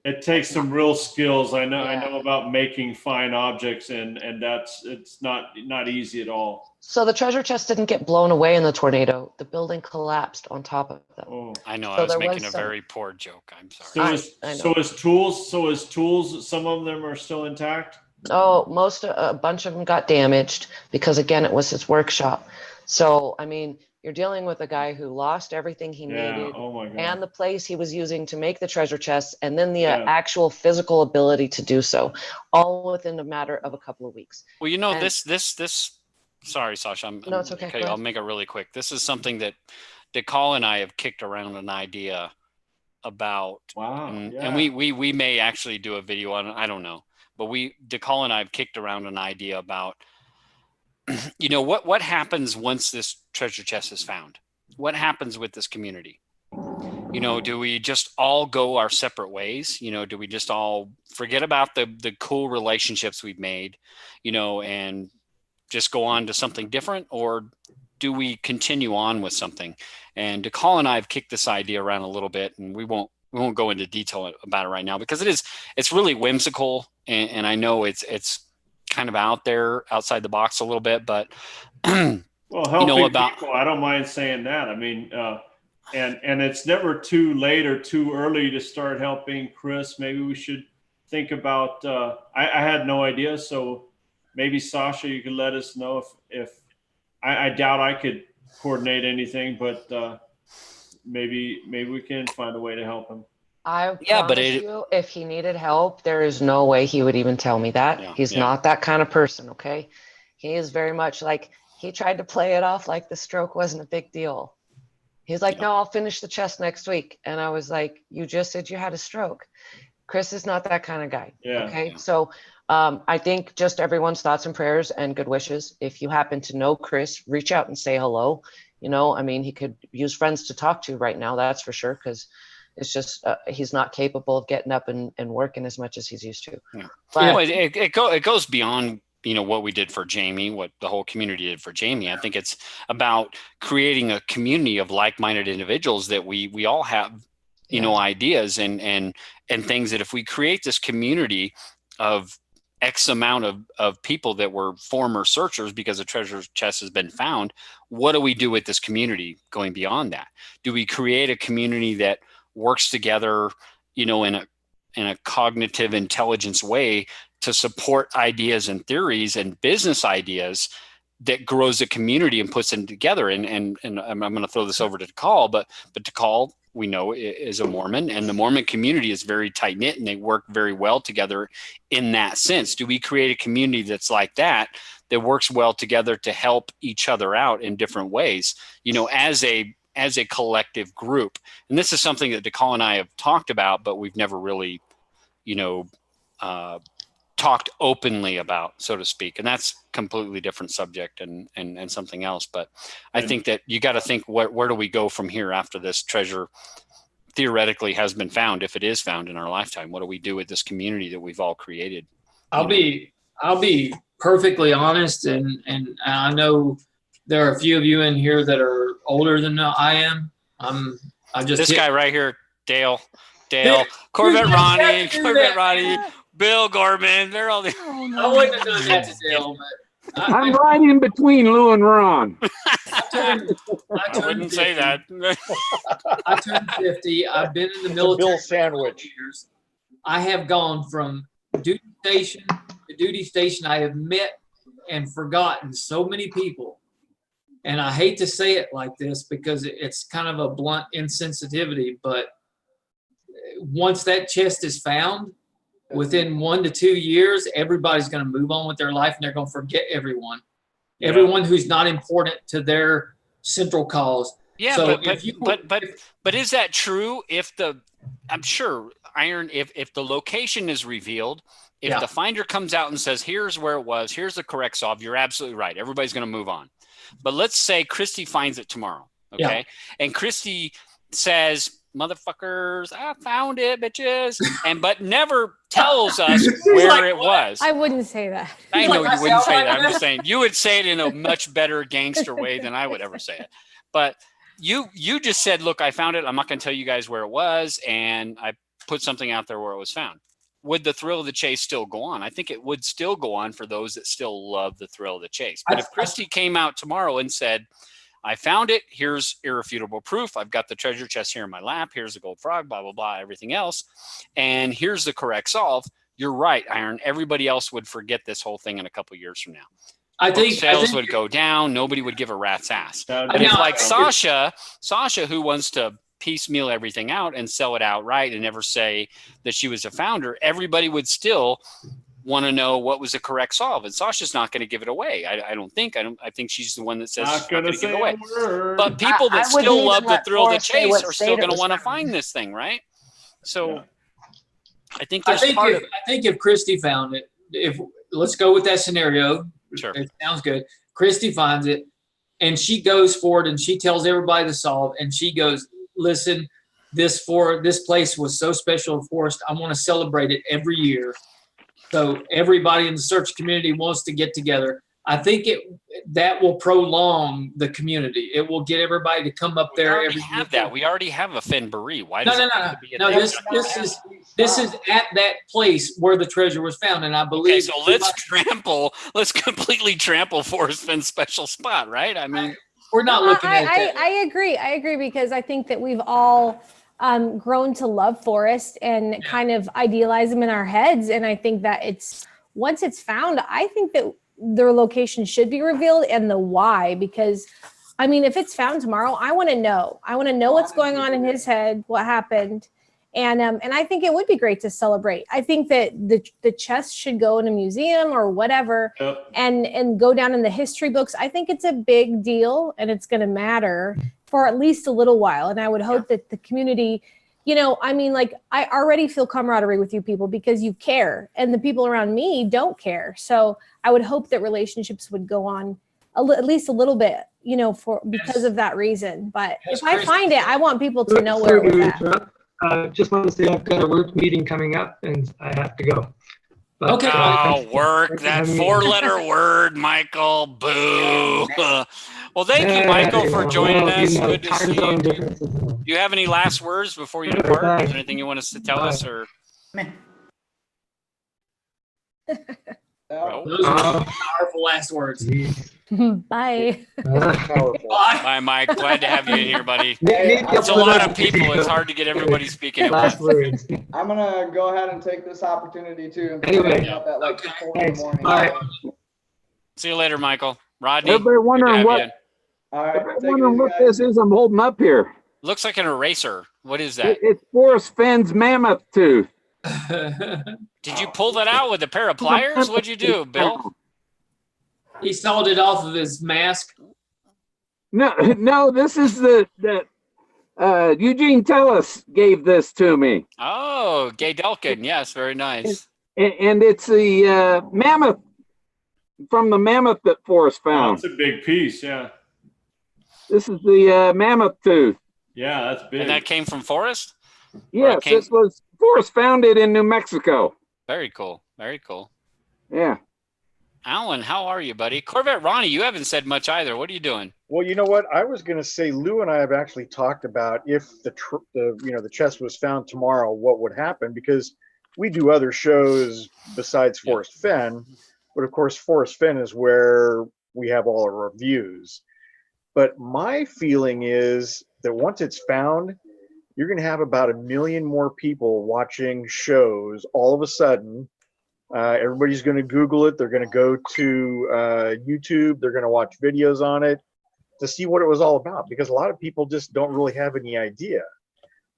It takes some real skills. I know about making fine objects, and it's not easy at all. So the treasure chest didn't get blown away in the tornado. The building collapsed on top of them. Oh. I know. So I was there making was a some- very poor joke. I'm sorry. So is tools. Some of them are still intact. Oh, a bunch of them got damaged because again, it was his workshop. So, I mean, you're dealing with a guy who lost everything he needed Oh my God. and the place he was using to make the treasure chests and then the actual physical ability to do so, all within a matter of a couple of weeks. Well, you know, And- this, sorry, Sasha. No, it's okay. Go I'll ahead. make it really quick. This is something that Decall and I have kicked around an idea about. Wow. And we may actually do a video on it. I don't know. But Decall and I have kicked around an idea about, you know, what happens once this treasure chest is found? What happens with this community? You know, do we just all go our separate ways? You know, do we just all forget about the cool relationships we've made, you know, and just go on to something different? Or do we continue on with something? And Decall and I have kicked this idea around a little bit, and we won't go into detail about it right now because it's really whimsical, and I know it's kind of out there, outside the box a little bit, but well, helping you know, about people, I don't mind saying that. I mean, and it's never too late or too early to start helping Chris. Maybe we should think about. I had no idea, so maybe Sasha, you could let us know if I doubt I could coordinate anything, but maybe we can find a way to help him. I promise you, if he needed help, there is no way he would even tell me that. He's not that kind of person, okay? He is very much like, he tried to play it off like the stroke wasn't a big deal. He's like, no, I'll finish the chest next week. And I was like, you just said you had a stroke. Chris is not that kind of guy, okay? So I think just everyone's thoughts and prayers and good wishes. If you happen to know Chris, reach out and say hello. You know, I mean, he could use friends to talk to right now, that's for sure, because it's just he's not capable of getting up and working as much as he's used to. Yeah. But It goes beyond, you know, what we did for Jamie, what the whole community did for Jamie. I think it's about creating a community of like-minded individuals that we all have, you know, ideas and things that if we create this community of X amount of people that were former searchers because a treasure chest has been found, what do we do with this community going beyond that? Do we create a community that works together, you know, in a cognitive intelligence way to support ideas and theories and business ideas that grows a community and puts them together? And I'm going to throw this over to Decall, but Decall, we know, is a Mormon, and the Mormon community is very tight knit and they work very well together in that sense. Do we create a community that's like that works well together to help each other out in different ways, you know, as a collective group? And this is something that Decall and I have talked about, but we've never really, you know, talked openly about, so to speak. And that's completely different subject and something else. But I think that you got to think, where do we go from here after this treasure theoretically has been found? If it is found in our lifetime, what do we do with this community that we've all created? I'll be perfectly honest, and I know there are a few of you in here that are older than I am. This guy right here, Dale, Corvette Ronnie, Bill Gorman. They're all the. I wouldn't have done that to Dale, but I'm right in between Lou and Ron. I wouldn't say that. I turned 50. I've been in the military. Bill sandwich. Years. I have gone from duty station to duty station. I have met and forgotten so many people. And I hate to say it like this because it's kind of a blunt insensitivity, but once that chest is found, within 1 to 2 years, everybody's going to move on with their life and they're going to forget everyone. Yeah. Everyone who's not important to their central cause. Yeah, so but is that true? I'm sure, Iron, if the location is revealed, if the finder comes out and says, here's where it was, here's the correct solve, you're absolutely right. Everybody's going to move on. But let's say Crysty finds it tomorrow, okay? Yeah. And Crysty says, motherfuckers, I found it, bitches, but never tells us where it was. I wouldn't say that. I know you wouldn't say that. I'm just saying you would say it in a much better gangster way than I would ever say it. But you just said, look, I found it. I'm not going to tell you guys where it was, and I put something out there where it was found. Would the thrill of the chase still go on? I think it would still go on for those that still love the thrill of the chase. But if Crysty came out tomorrow and said, I found it, here's irrefutable proof, I've got the treasure chest here in my lap, here's the gold frog, blah, blah, blah, everything else, and here's the correct solve, you're right, Iron. Everybody else would forget this whole thing in a couple years from now. I think sales would go down. Nobody would give a rat's ass. But if like Sasha, who wants to piecemeal everything out and sell it outright and never say that she was a founder, everybody would still want to know what was the correct solve. And Sasha's not going to give it away. I don't think. I think she's the one that says she's not going to give it away. But people that still love the thrill of the chase are still going to want to find this thing, right? So I think there's part of it. I think if Crysty found it, let's go with that scenario. Sure. It sounds good. Crysty finds it and she goes forward and she tells everybody to solve, and she goes, listen, this place was so special in Forest. I want to celebrate it every year. So everybody in the search community wants to get together. I think that will prolong the community. It will get everybody to come up there. We already have a Finbury. Why? No. This is at that place where the treasure was found, and I believe. Okay, so let's completely trample Forest Fenn's special spot, right? I mean, we're not looking at that. I agree because I think that we've all grown to love Forest and kind of idealize them in our heads, and I think that once it's found, I think that their location should be revealed and the why, because I mean, if it's found tomorrow, I want to know what's going on in his head, what happened. And I think it would be great to celebrate. I think that the chest should go in a museum or whatever, and go down in the history books. I think it's a big deal and it's going to matter for at least a little while. And I would hope that the community, I mean, like, I already feel camaraderie with you people because you care, and the people around me don't care. So I would hope that relationships would go on at least a little bit, because of that reason. But if I find it, I want people to know where it was at. Just want to say I've got a work meeting coming up and I have to go. But, okay. Work, that 4-letter word, Michael. Boo. Well, thank you, Michael, for joining us. Good to see you. Do you have any last words before you depart? Is there anything you want us to tell us? Or those are powerful last words. Bye. Bye, Mike. Glad to have you in here, buddy. It's a lot of people. It's hard to get everybody speaking at once. I'm gonna go ahead and take this opportunity too. Anyway, up at like 4 in the morning. Bye. See you later, Michael. Rodney. Everybody wondering what this is I'm holding up here. Looks like an eraser. What is that? It's Forrest Fenn's mammoth tooth. Did you pull that out with a pair of pliers? What'd you do, Bill? He sawed it off of his mask. No, this is the Eugene Tellis gave this to me. Oh, Gay Delkin. Yes, very nice. And it's the mammoth from the mammoth that Forrest found. That's a big piece, yeah. This is the mammoth tooth. Yeah, that's big. And that came from Forrest? Yes, this was Forrest found it in New Mexico. Very cool. Very cool. Yeah. Alan, how are you, buddy? Corvette Ronnie, you haven't said much either. What are you doing? Well, you know what? I was going to say, Lou and I have actually talked about if the chest was found tomorrow, what would happen, because we do other shows besides Forrest Fenn, but of course, Forrest Fenn is where we have all our reviews. But my feeling is that once it's found, you're going to have about 1 million more people watching shows all of a sudden. Everybody's going to Google it. They're going to go to YouTube. They're going to watch videos on it to see what it was all about, because a lot of people just don't really have any idea.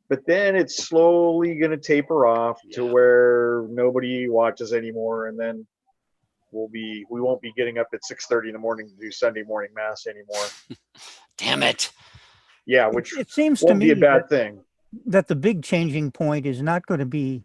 But then it's slowly going to taper off to where nobody watches anymore, and then we won't be getting up at 6:30 in the morning to do Sunday morning mass anymore. Damn it. Yeah, which it seems won't to me be a bad thing. That the big changing point is not going to be,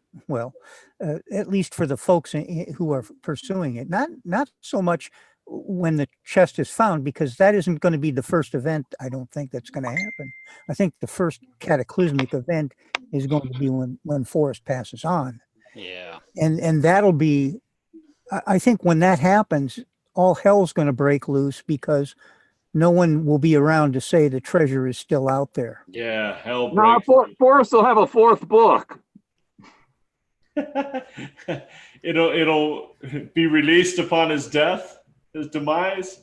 at least for the folks who are pursuing it, not so much when the chest is found, because that isn't going to be the first event. I don't think that's going to happen. I think the first cataclysmic event is going to be when Forrest passes on. Yeah. And that'll be, I think when that happens, all hell's going to break loose, because no one will be around to say the treasure is still out there. Yeah, hell. No, Forrest will have a 4th book. It'll be released upon his death, his demise.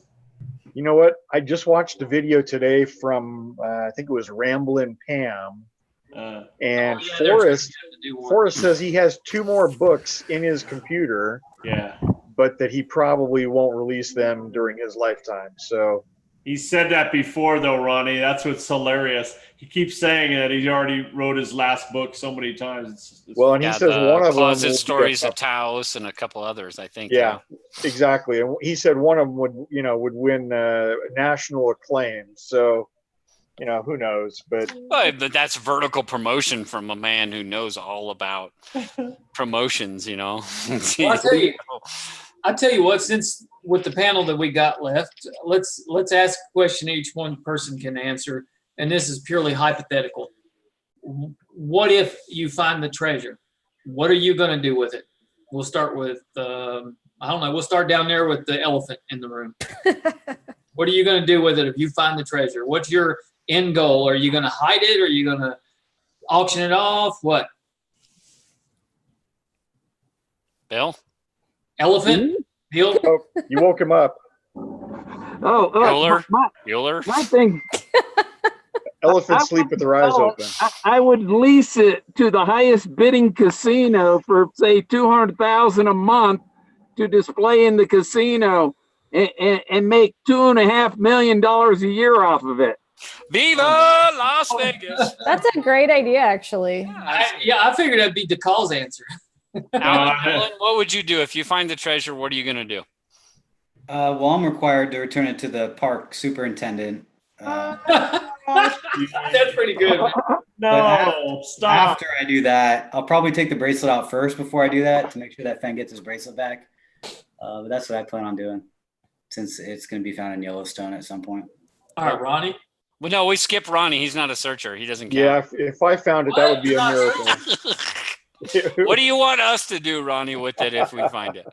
You know what? I just watched a video today from I think it was Ramblin' Pam, and Forrest says he has 2 more books in his computer. Yeah, but that he probably won't release them during his lifetime. So he said that before, though, Ronnie. That's what's hilarious. He keeps saying that he already wrote his last book so many times. Well, and he says one of them Closet Stories of Taos and a couple others, I think. Yeah, exactly. And he said one of them would win national acclaim. So, who knows? But that's vertical promotion from a man who knows all about promotions. Well, I'll tell you what. Since with the panel that we got left, let's ask a question each one person can answer, and this is purely hypothetical. What if you find the treasure? What are you going to do with it? We'll start with I don't know. We'll start down there with the elephant in the room. What are you going to do with it if you find the treasure? What's your end goal? Are you going to hide it? Or are you going to auction it off? What? Bill? Elephant? Bill? Oh, you woke him up. Bueller? My thing. Elephants sleep with their eyes open. I would lease it to the highest bidding casino for, say, $200,000 a month to display in the casino and make $2.5 million a year off of it. Viva Las Vegas! That's a great idea, actually. I figured that'd be Decall's answer. Alan, what would you do if you find the treasure? What are you going to do? Well, I'm required to return it to the park superintendent. That's pretty good. No, stop. After I do that, I'll probably take the bracelet out first before I do that to make sure that Fenn gets his bracelet back. But that's what I plan on doing, since it's going to be found in Yellowstone at some point. All right, Ronnie. Well, no, we skip Ronnie. He's not a searcher. He doesn't count. Yeah, if I found it, that would be a miracle. What do you want us to do, Ronnie, with it if we find it?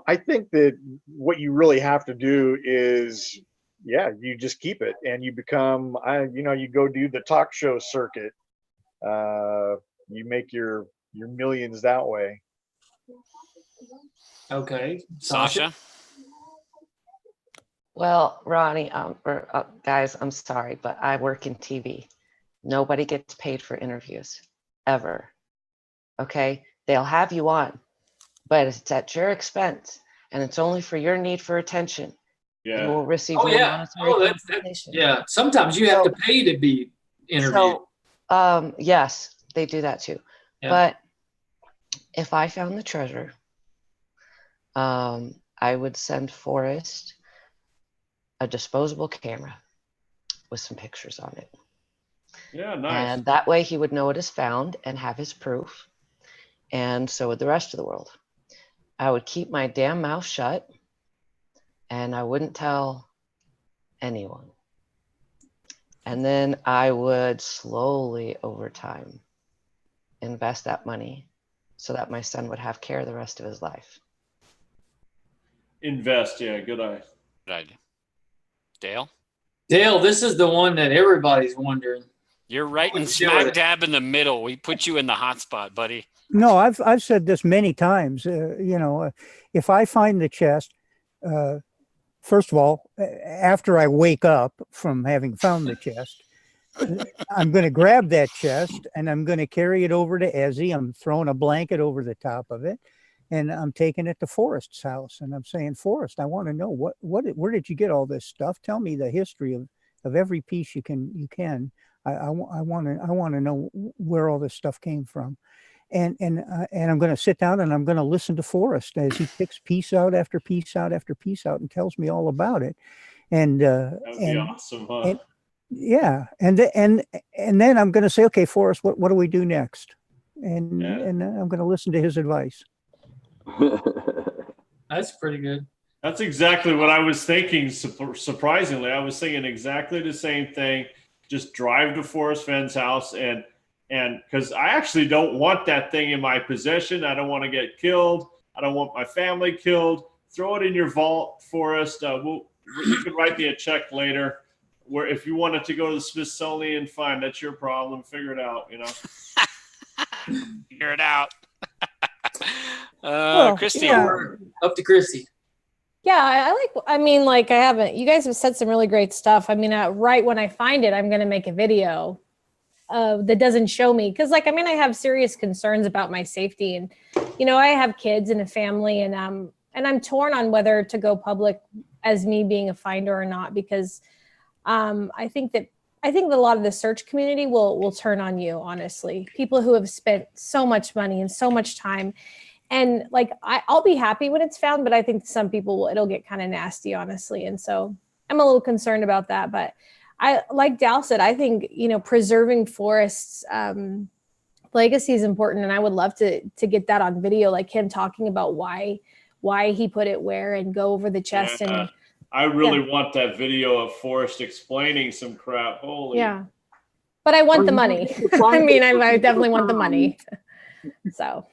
I think that what you really have to do is, you just keep it and you become, you go do the talk show circuit. You make your millions that way. Okay. Sasha? Well, Ronnie, guys, I'm sorry, but I work in TV. Nobody gets paid for interviews, ever. Okay? They'll have you on, but it's at your expense, and it's only for your need for attention. Yeah. And we'll receive monetary compensation. Sometimes you have to pay to be interviewed. So, yes, they do that too. Yeah. But if I found the treasure, I would send Forrest a disposable camera with some pictures on it. Yeah, nice. And that way he would know it is found and have his proof. And so would the rest of the world. I would keep my damn mouth shut and I wouldn't tell anyone. And then I would slowly over time invest that money so that my son would have care the rest of his life. Invest, good idea. Good idea. Dale? Dale, this is the one that everybody's wondering. You're right in smack dab in the middle. We put you in the hot spot, buddy. No, I've said this many times. If I find the chest, first of all, after I wake up from having found the chest, I'm going to grab that chest and I'm going to carry it over to Ezzy. I'm throwing a blanket over the top of it, and I'm taking it to Forrest's house. And I'm saying, Forrest, I want to know where did you get all this stuff? Tell me the history of every piece you can. I want to know where all this stuff came from. And I'm going to sit down and I'm going to listen to Forrest as he picks piece out after piece out after piece out and tells me all about it. And that would be awesome, huh? And then I'm going to say, okay, Forrest, what do we do next? And I'm going to listen to his advice. That's pretty good. That's exactly what I was thinking. Surprisingly, I was thinking exactly the same thing. Just drive to Forrest Fenn's house and because I actually don't want that thing in my possession. I don't want to get killed. I don't want my family killed. Throw it in your vault, Forrest. You can write me a check later. Where if you wanted to go to the Smithsonian, fine, that's your problem. Figure it out, Figure it out. Well, Crysty. yeah. Up to Crysty. Yeah, I haven't, you guys have said some really great stuff. I mean, right when I find it, I'm going to make a video that doesn't show me. Cause I have serious concerns about my safety, and, I have kids and a family, and I'm torn on whether to go public as me being a finder or not, because I think that a lot of the search community will turn on you, honestly. People who have spent so much money and so much time. And I'll be happy when it's found, but I think some people it'll get kind of nasty, honestly. And so I'm a little concerned about that. But like Dal said, I think, preserving forests legacy is important. And I would love to get that on video, like him talking about why he put it where, and go over the chest. Yeah. And I really want that video of Forrest explaining some crap. Holy. Yeah. But I want the money. I definitely want the money. So.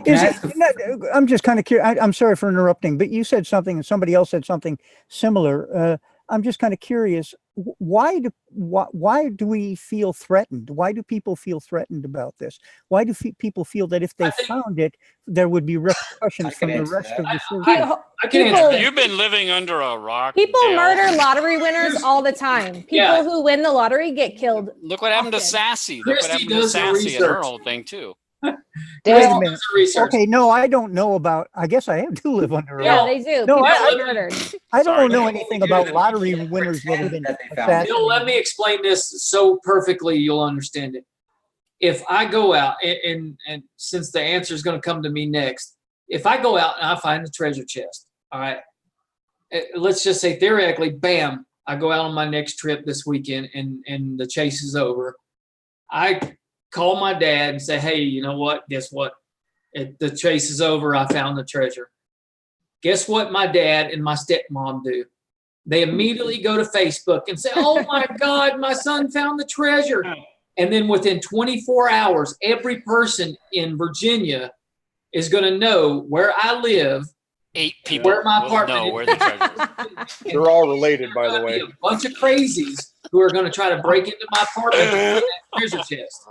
I'm just kind of curious. I'm sorry for interrupting, but you said something and somebody else said something similar. I'm just kind of curious. Why do we feel threatened? Why do people feel threatened about this? Why do people feel that if they found it, there would be repercussions from the rest of the search? You've been living under a rock. People murder lottery winners all the time. People who win the lottery get killed. Look what happened to Sassy. Look what happened to Sassy and her whole thing too. Wait a minute. Okay, no, I don't know about. I guess I do live under a rock. They do. No, I don't know anything about lottery winners that have been assassinated. Let me explain this so perfectly you'll understand it. If I go out, and since the answer is going to come to me next, if I go out and I find the treasure chest, all right, let's just say theoretically, bam, I go out on my next trip this weekend, and the chase is over. I call my dad and say, hey, you know what? Guess what? The chase is over. I found the treasure. Guess what my dad and my stepmom do? They immediately go to Facebook and say, oh my God, my son found the treasure. And then within 24 hours, every person in Virginia is going to know where I live. 8 people where my apartment know where the treasure is. They're all related, by the way. A bunch of crazies who are going to try to break into my apartment and that treasure chest.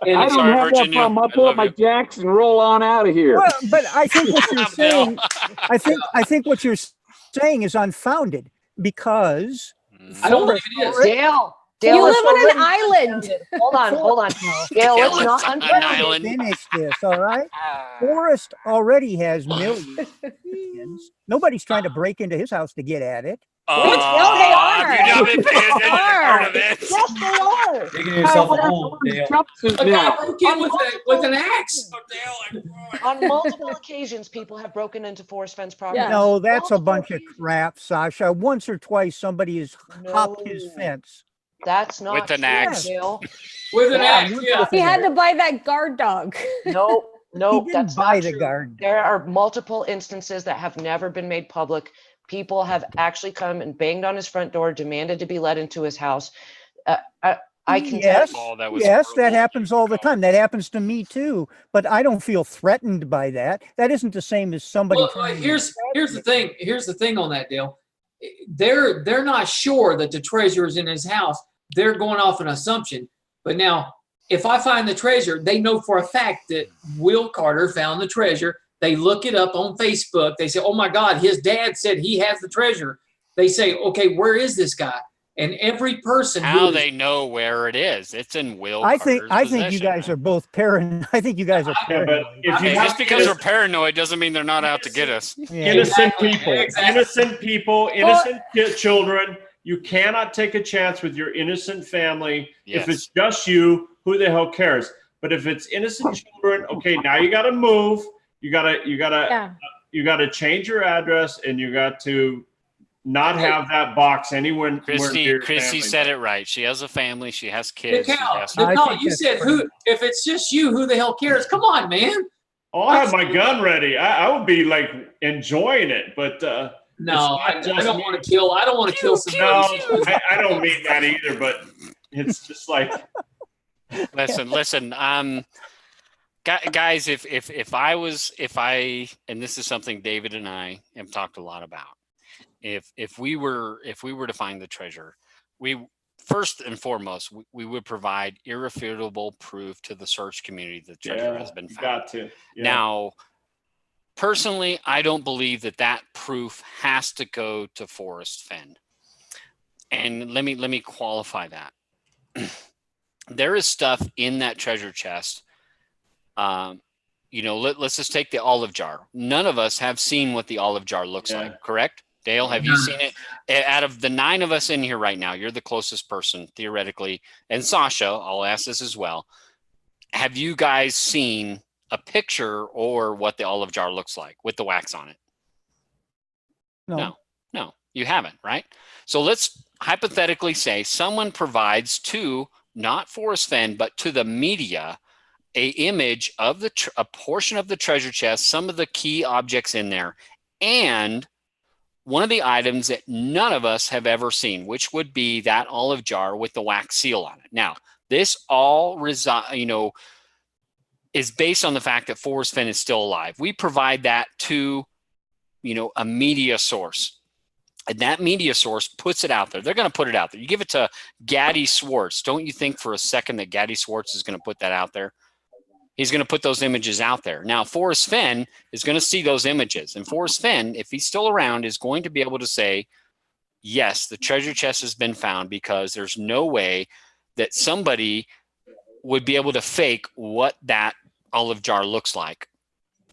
And I don't have that problem. I'll pull up my jacks and roll on out of here. Well, but I think what you're saying, I think what you're saying is unfounded, because I don't believe it is. Dale, you live on an island. Hold on. Dale, it's not unfounded. Finish this, all right? Forrest already has millions. Nobody's trying to break into his house to get at it. No, they are. Yes, they are. Digging yourself a hole, Dale. With an axe. On multiple occasions, people have broken into Forrest Fence property. Yeah. No, that's a bunch of crap, Sasha. Once or twice, somebody has hopped his fence. That's not with an axe. Dale. With an axe, yeah. He had to buy that guard dog. No, that's not the true. guard. There are multiple instances that have never been made public. People have actually come and banged on his front door, demanded to be let into his house. I can yes, tell. That happens all the time. That happens to me too. But I don't feel threatened by that. That isn't the same as somebody. Well, here's the thing. Here's the thing on that, Dale. They're not sure that the treasure is in his house. They're going off an assumption. But now, if I find the treasure, they know for a fact that Will Carter found the treasure. They look it up on Facebook. They say, oh my God, his dad said he has the treasure. They say, okay, where is this guy? And every person they know where it is. It's in Will. I think you guys are both paranoid. I think you guys are paranoid. Just because we're paranoid doesn't mean they're not out to get us. Yeah. Innocent people, innocent children. You cannot take a chance with your innocent family. Yes. If it's just you, who the hell cares? But if it's innocent children, okay, now you got to move. You gotta change your address, and you got to not have that box anywhere. Crysty said it right. She has a family. She has kids. Decall, you said who? If it's just you, who the hell cares? Come on, man. Oh, I have my gun ready. I would be like enjoying it, but no, I don't want to kill. I don't want to kill somebody. No, I don't mean that either. But it's just like listen. Guys, if I and this is something David and I have talked a lot about. If we were to find the treasure, first and foremost, we would provide irrefutable proof to the search community that the treasure has been found. Got to. Yeah. Now, personally, I don't believe that proof has to go to Forrest Fenn. And let me qualify that. There is stuff in that treasure chest. Let's just take the olive jar. None of us have seen what the olive jar looks like, correct? Dale, have you seen it? Out of the 9 of us in here right now, you're the closest person, theoretically. And Sasha, I'll ask this as well. Have you guys seen a picture or what the olive jar looks like with the wax on it? No, you haven't, right? So let's hypothetically say someone provides to, not Forrest Fenn, but to the media, a image of a portion of the treasure chest, some of the key objects in there, and one of the items that none of us have ever seen, which would be that olive jar with the wax seal on it. Now, this all is based on the fact that Forrest Fenn is still alive. We provide that to, a media source. And that media source puts it out there. They're going to put it out there. You give it to Gaddy Swartz. Don't you think for a second that Gaddy Swartz is going to put that out there? He's going to put those images out there. Now, Forrest Fenn is going to see those images. And Forrest Fenn, if he's still around, is going to be able to say, yes, the treasure chest has been found, because there's no way that somebody would be able to fake what that olive jar looks like.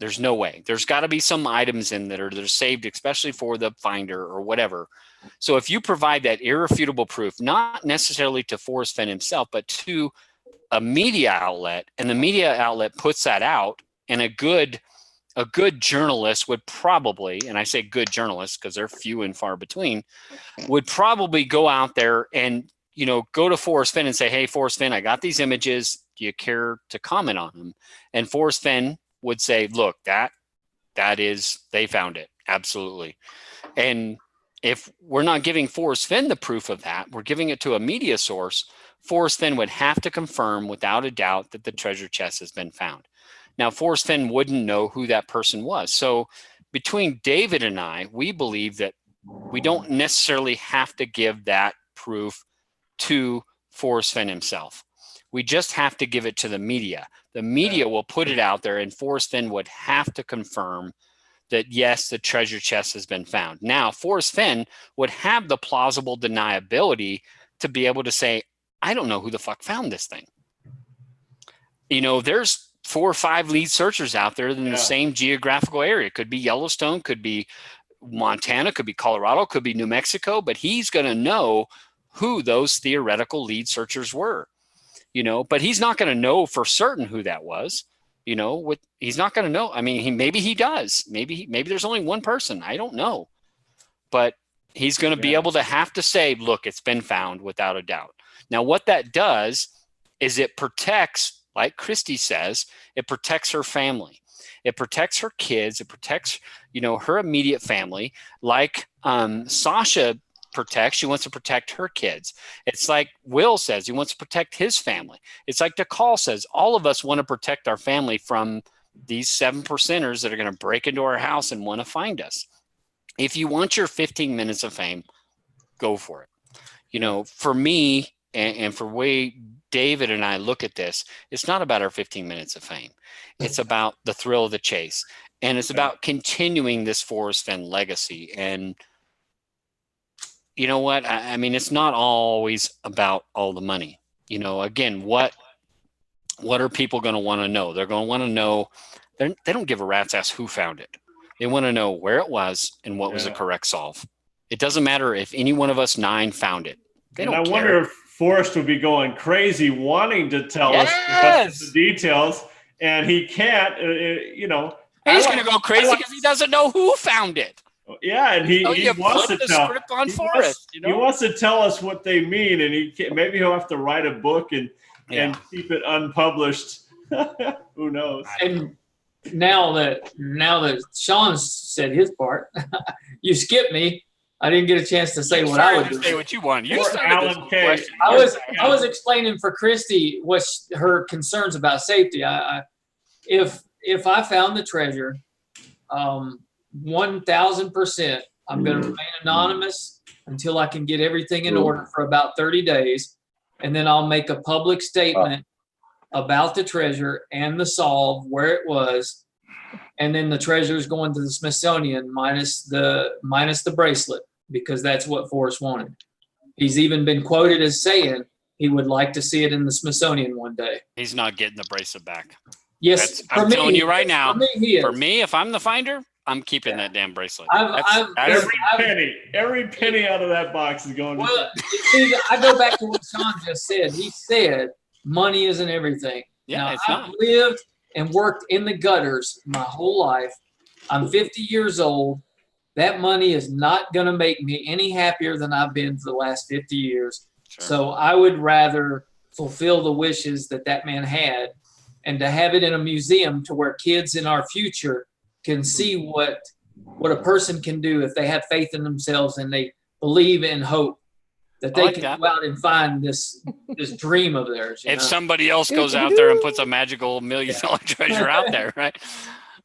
There's no way. There's got to be some items in that are saved, especially for the finder or whatever. So if you provide that irrefutable proof, not necessarily to Forrest Fenn himself, but to a media outlet, and the media outlet puts that out, and a good journalist would probably, and I say good journalists because they're few and far between, would probably go out there and go to Forrest Fenn and say, hey, Forrest Fenn, I got these images. Do you care to comment on them? And Forrest Fenn would say, look, that is, they found it. Absolutely. And if we're not giving Forrest Fenn the proof of that, we're giving it to a media source, Forrest Fenn would have to confirm without a doubt that the treasure chest has been found. Now, Forrest Fenn wouldn't know who that person was. So between David and I, we believe that we don't necessarily have to give that proof to Forrest Fenn himself. We just have to give it to the media. The media will put it out there, and Forrest Fenn would have to confirm that, yes, the treasure chest has been found. Now, Forrest Fenn would have the plausible deniability to be able to say, I don't know who the fuck found this thing. There's 4 or 5 lead searchers out there in the same geographical area. It could be Yellowstone, could be Montana, could be Colorado, could be New Mexico, but he's going to know who those theoretical lead searchers were. But he's not going to know for certain who that was. He's not going to know. I mean, maybe he does. Maybe there's only one person. I don't know. But he's going to be able to have to say, look, it's been found without a doubt. Now, what that does is it protects, like Crysty says, it protects her family. It protects her kids. It protects, her immediate family. Like Sasha protects, she wants to protect her kids. It's like Will says, he wants to protect his family. It's like Decall says, all of us want to protect our family from these 7%ers that are going to break into our house and want to find us. If you want your 15 minutes of fame, go for it. For me, and for the way David and I look at this, it's not about our 15 minutes of fame. It's about the thrill of the chase. And it's about continuing this Forrest Fenn legacy. And you know what? I mean, it's not always about all the money. Again, what are people going to want to know? They're going to want to know, they don't give a rat's ass who found it. They want to know where it was and what was the correct solve. It doesn't matter if any one of us 9 found it. They don't care. Wonder if Forrest would be going crazy wanting to tell us the details, and he can't, He's going to go crazy because he doesn't know who found it. Yeah, and he wants to tell. On Forrest, he wants to tell us what they mean, and maybe he'll have to write a book and keep it unpublished. Who knows? And now that Sean said his part, you skipped me. I didn't get a chance to say what I would do. Say what you want. You Alan K. I was explaining for Crysty what her concerns about safety. If I found the treasure, 1,000%, I'm going to remain anonymous. until I can get everything in order for about 30 days. And then I'll make a public statement about the treasure and the solve, where it was. And then the treasure is going to the Smithsonian minus the bracelet, because that's what Forrest wanted. He's even been quoted as saying he would like to see it in the Smithsonian one day. He's not getting the bracelet back. Yes, I'm telling you right now. For me, if I'm the finder, I'm keeping that damn bracelet. Every penny out of that box is going. Well, see, I go back to what Sean just said. He said money isn't everything. Yeah, now, it's I've not. lived and worked in the gutters my whole life. I'm 50 years old. That money is not going to make me any happier than I've been for the last 50 years. Sure. So I would rather fulfill the wishes that man had, and to have it in a museum to where kids in our future can see what a person can do if they have faith in themselves and they believe and hope that they can go out and find this dream of theirs. If somebody else goes out there and puts a magical $1 million treasure out there, right?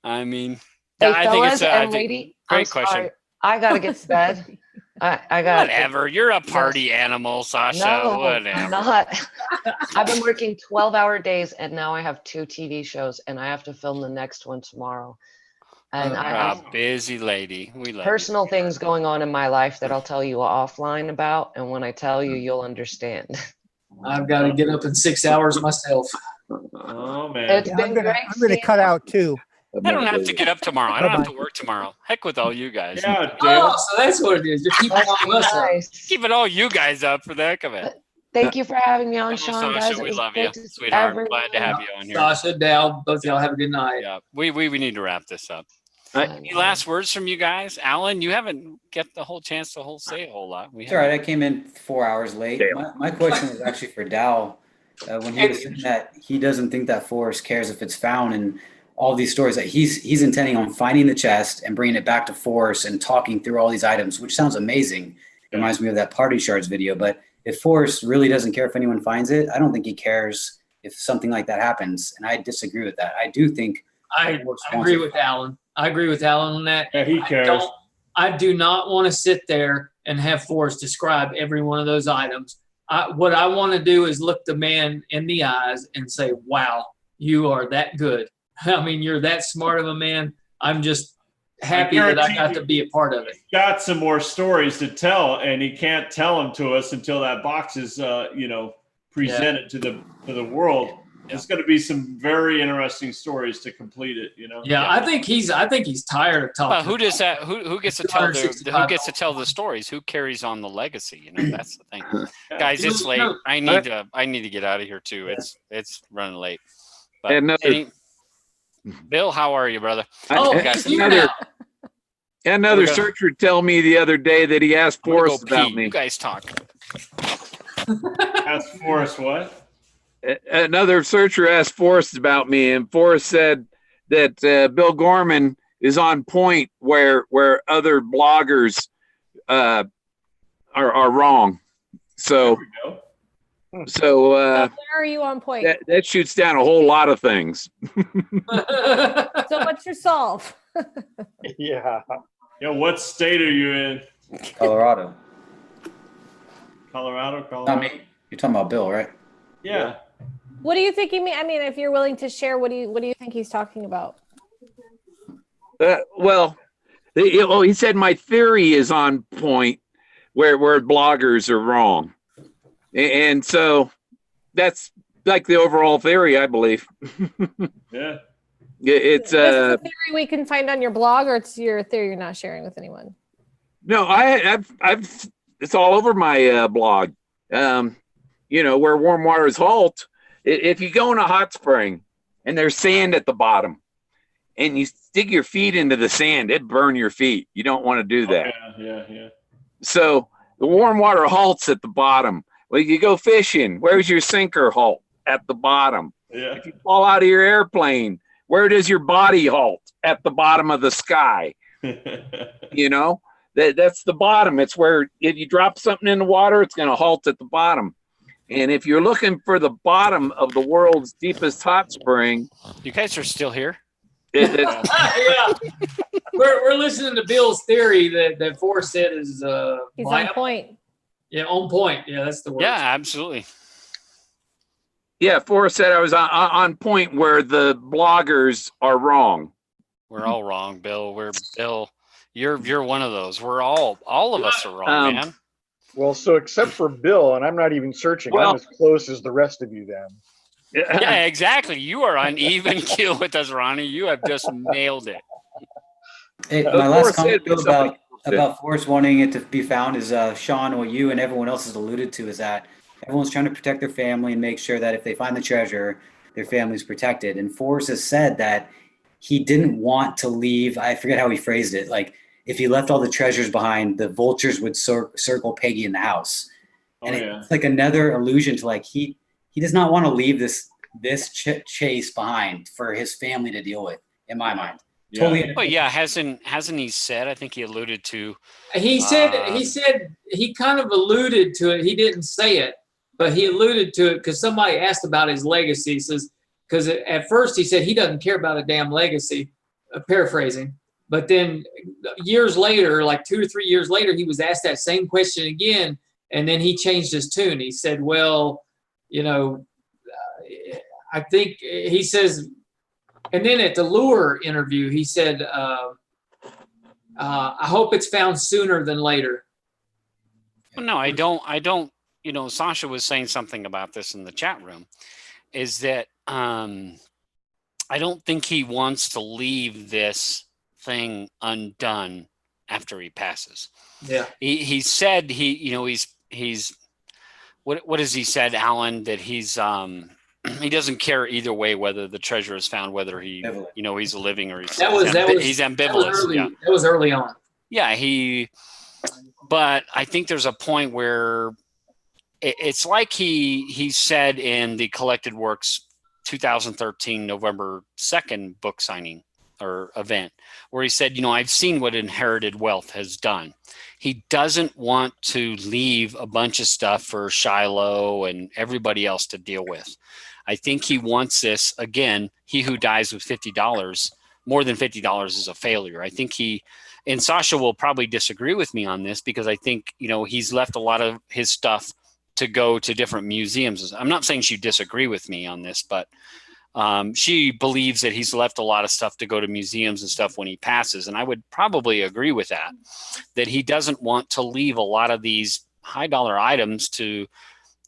I mean, Hey, I think it's fellas and lady, I'm great question. sorry. I gotta get to bed. I got Whatever. You're a party animal, Sasha. No, Whatever. I'm not. I've been working 12-hour days, and now I have 2 TV shows, and I have to film the next one tomorrow. And I have busy lady. We love personal things going on in my life that I'll tell you offline about, and when I tell you, you'll understand. I've got to get up in 6 hours myself. Oh man, It's been I'm great. gonna cut out too. I don't have to get up tomorrow. I don't have to work tomorrow. Heck with all you guys. Yeah, Oh, so that's what it is. You're keeping all of us up. Nice. Keeping all you guys up for the heck of it. Thank you for having me on, Oh, Sean. Sasha, Guys, it we was love great you, to see sweetheart. everyone. Glad to have you on here. Sasha, Dal, both of y'all have a good night. Yeah, we need to wrap this up. Any last words from you guys? Alan, you haven't get the whole chance to say a whole lot. It's all right. I came in 4 hours late. My question was actually for Dow. When he was saying that he doesn't think that Forrest cares if it's found, and all these stories that he's intending on finding the chest and bringing it back to Forrest and talking through all these items, which sounds amazing. It reminds me of that Party Shards video. But if Forrest really doesn't care if anyone finds it, I don't think he cares if something like that happens. And I disagree with that. I do think I agree with Alan. I agree with Alan on that. Yeah, he cares. I do not want to sit there and have Forrest describe every one of those items. What I want to do is look the man in the eyes and say, wow, you are that good. I mean, you're that smart of a man. I'm just happy that I got to be a part of it. He's got some more stories to tell, and he can't tell them to us until that box is, presented to the world. There's going to be some very interesting stories to complete it. Yeah, I think he's tired of talking. Who does that? Who gets to tell the stories? Who carries on the legacy? That's the thing, guys. It's late. I need to get out of here too. It's running late. But Bill, how are you, brother? Another searcher told me the other day that he asked Forrest about me. You guys talk. Ask Forrest what? Another searcher asked Forrest about me, and Forrest said that Bill Gorman is on point where other bloggers are wrong. So where are you on point? That shoots down a whole lot of things. So what's your solve? Yeah. What state are you in? Colorado. Colorado. Not me. You're talking about Bill, right? Yeah. What do you think he mean? I mean, if you're willing to share, what do you think he's talking about? He said my theory is on point where bloggers are wrong. And so that's like the overall theory, I believe. Yeah. It's this is a theory we can find on your blog, or it's your theory you're not sharing with anyone? No, I've it's all over my blog. Where warm waters halt. If you go in a hot spring and there's sand at the bottom and you stick your feet into the sand, it burn your feet. You don't want to do that. Yeah. So the warm water halts at the bottom. Well, you go fishing. Where's your sinker halt? At the bottom. Yeah. If you fall out of your airplane, where does your body halt? At the bottom of the sky. That's the bottom. It's where if you drop something in the water, it's going to halt at the bottom. And if you're looking for the bottom of the world's deepest hot spring, you guys are still here. Yeah. we're listening to Bill's theory that Forrest said is He's on point. Yeah, on point. Yeah, that's the word. Yeah, absolutely. Yeah, Forrest said I was on point where the bloggers are wrong. We're all wrong, Bill. Bill. You're one of those. We're all of us are wrong, man. Well, so except for Bill, and I'm not even searching, I'm as close as the rest of you then. Yeah, exactly. You are on even keel with us, Ronnie. You have just nailed it. Hey, my last comment about Forrest wanting it to be found is, Sean, what you and everyone else has alluded to is that everyone's trying to protect their family and make sure that if they find the treasure, their family's protected. And Forrest has said that he didn't want to leave. I forget how he phrased it. Like, if he left all the treasures behind, the vultures would circle Peggy in the house. And it's like another allusion to like he does not want to leave this chase behind for his family to deal with, in my mind. Yeah. Totally. But yeah, hasn't he said? I think he alluded to. He said he kind of alluded to it. He didn't say it, but he alluded to it because somebody asked about his legacy. He says because at first he said he doesn't care about a damn legacy, paraphrasing. But then years later, like 2 or 3 years later, he was asked that same question again, and then he changed his tune. He said, "Well, you know, I think," he says. And then at the Lure interview, he said, I hope it's found sooner than later. Well, no, I don't, you know, Sasha was saying something about this in the chat room, is that I don't think he wants to leave this thing undone after he passes. Yeah. He said he's what has he said, Alan, that he's he doesn't care either way whether the treasure is found, whether he's living or he's ambivalent. That was early on. Yeah, but I think there's a point where it's like he said in the Collected Works 2013 November 2nd book signing or event, where he said, I've seen what inherited wealth has done. He doesn't want to leave a bunch of stuff for Shiloh and everybody else to deal with. I think he wants this, again, he who dies with $50, more than $50 is a failure. I think and Sasha will probably disagree with me on this because I think, he's left a lot of his stuff to go to different museums. I'm not saying she disagree with me on this, but she believes that he's left a lot of stuff to go to museums and stuff when he passes. And I would probably agree with that he doesn't want to leave a lot of these high dollar items to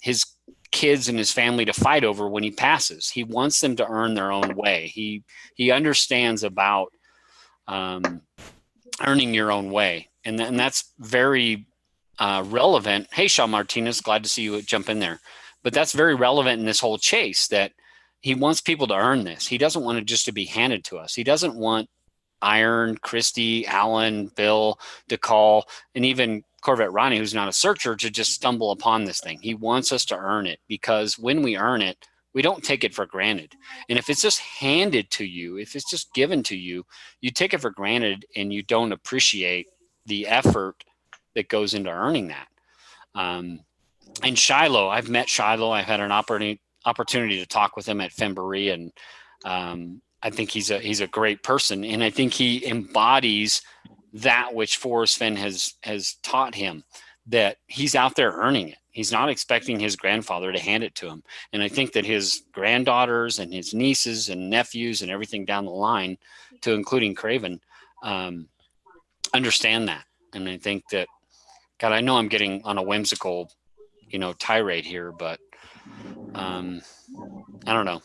his kids and his family to fight over when he passes. He wants them to earn their own way. He understands about earning your own way. And that's very relevant. Hey, Sean Martinez, glad to see you jump in there. But that's very relevant in this whole chase, that he wants people to earn this. He doesn't want it just to be handed to us. He doesn't want Iron, Crysty, Alan, Bill, Decall, and even Corvette Ronnie, who's not a searcher, to just stumble upon this thing. He wants us to earn it, because when we earn it, we don't take it for granted. And if it's just handed to you, if it's just given to you, you take it for granted and you don't appreciate the effort that goes into earning that. And Shiloh, I've met Shiloh. I've had an opportunity to talk with him at Femboree, and I think he's a great person, and I think he embodies that which Forrest Fenn has taught him, that he's out there earning it. He's not expecting his grandfather to hand it to him. And I think that his granddaughters and his nieces and nephews and everything down the line, to including Craven, understand that. And I think that, God, I know I'm getting on a whimsical, tirade here, but I don't know.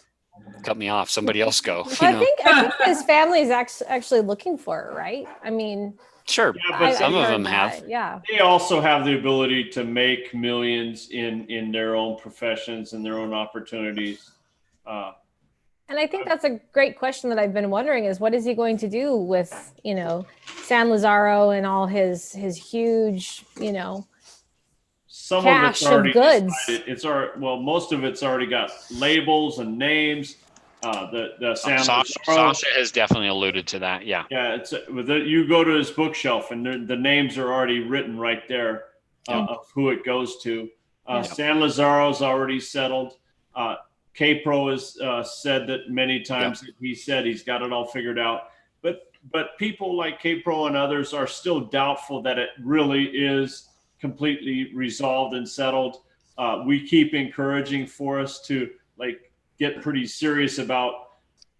Cut me off. Somebody else go. Well, I think his family is actually looking for it, right? I mean, sure, yeah, but some of them have. Yeah, they also have the ability to make millions in their own professions and their own opportunities. And I think that's a great question that I've been wondering, is what is he going to do with San Lazaro and all his huge some cache of it's already of goods. Decided. Most of it's already got labels and names. The San Sasha has definitely alluded to that. Yeah. Yeah. You go to his bookshelf and the names are already written right there of who it goes to. San Lazaro's already settled. K-Pro has said that many times. He said he's got it all figured out. But but people like K-Pro and others are still doubtful that it really is completely resolved and settled. We keep encouraging Forrest to like get pretty serious about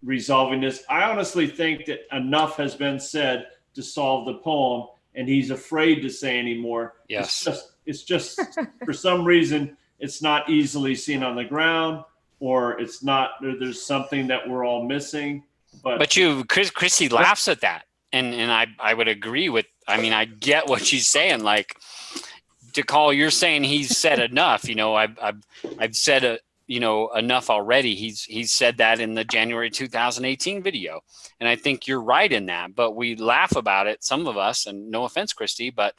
resolving this. I honestly think that enough has been said to solve the poem, and he's afraid to say anymore. Yes. It's just for some reason it's not easily seen on the ground, or it's not. There's something that we're all missing. But Crysty laughs at that, and I would agree with. I mean, I get what she's saying. Like, Decall, you're saying he's said enough. You know, I've said enough already. He's said that in the January 2018 video, and I think you're right in that. But we laugh about it, some of us, and no offense, Crysty, but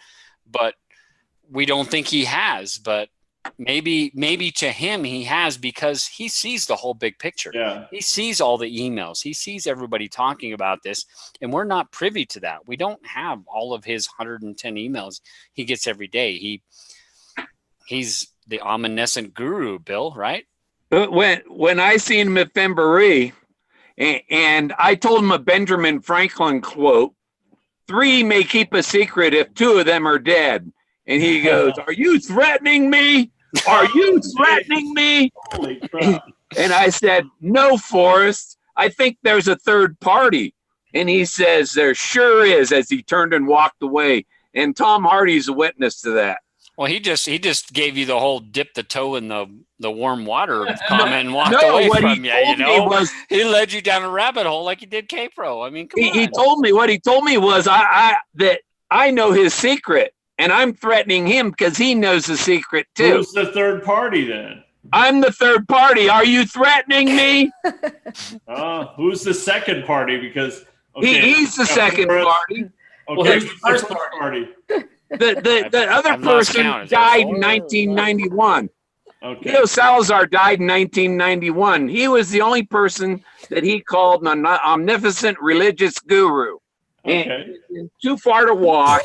we don't think he has. But maybe to him he has, because he sees the whole big picture. Yeah. He sees all the emails. He sees everybody talking about this, and we're not privy to that. We don't have all of his 110 emails he gets every day. He's the omniscient guru, Bill, right? When I seen him at Fimbury, and I told him a Benjamin Franklin quote, 3 may keep a secret if 2 of them are dead. And he goes, "Are you threatening me? Are you threatening me?" Holy crap. And I said, "No, Forrest, I think there's a third party." And he says, "There sure is," as he turned and walked away. And Tom Hardy's a witness to that. Well, he just gave you the whole dip the toe in the warm water comment and walked away from you. You know, he led you down a rabbit hole like he did K-Pro. I mean, come on. He told me what he told me was that I know his secret, and I'm threatening him because he knows the secret too. Who's the third party then? I'm the third party. Are you threatening me? Who's the second party? Because he's the second party. Okay, well, who's the first party? The other person died in 1991. Okay. Leo Salazar died in 1991. He was the only person that he called an omnipotent religious guru. Okay. And Too Far to Walk.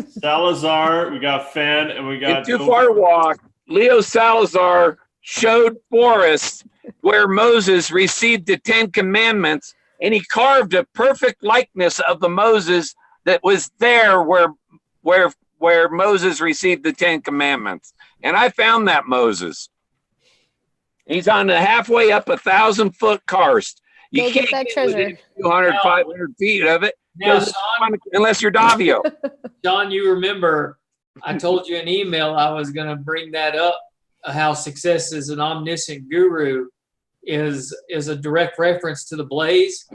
Salazar, we got Fenn, and we got Too Far to Walk. Leo Salazar showed Forrest where Moses received the 10 Commandments, and he carved a perfect likeness of the Moses that was there where Moses received the 10 Commandments. And I found that Moses. He's on the halfway up 1,000-foot karst. You Go can't get that get treasure. within 200, 500 feet of it Now, Sean, unless you're Davio. John, you remember I told you in email I was going to bring that up, how success as an omniscient guru is a direct reference to the blaze.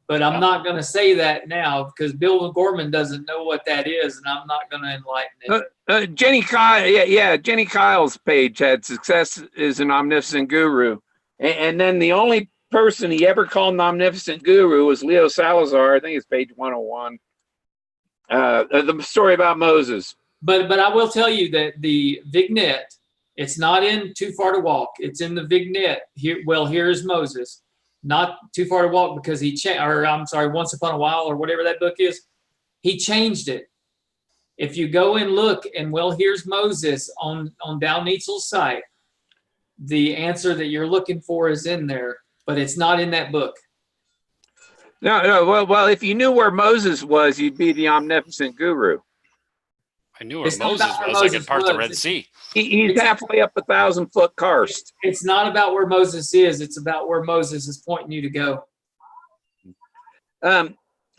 But I'm not going to say that now because Bill Gorman doesn't know what that is, and I'm not going to enlighten it. Jenny Kyle, Jenny Kyle's page had success as an omniscient guru. And then the only person he ever called an omnipotent guru was Leo Salazar. I think it's page 101. The story about Moses. But I will tell you that the vignette, it's not in Too Far to Walk. It's in the vignette. Here's Moses. Not Too Far to Walk because Once Upon a While or whatever that book is. He changed it. If you go and look and here's Moses on Dal Neitzel's site, the answer that you're looking for is in there, but it's not in that book. No. Well, if you knew where Moses was, you'd be the omnipotent guru. I knew where Moses was. I could part the Red Sea. He's halfway up 1,000-foot karst. It's not about where Moses is. It's about where Moses is pointing you to go.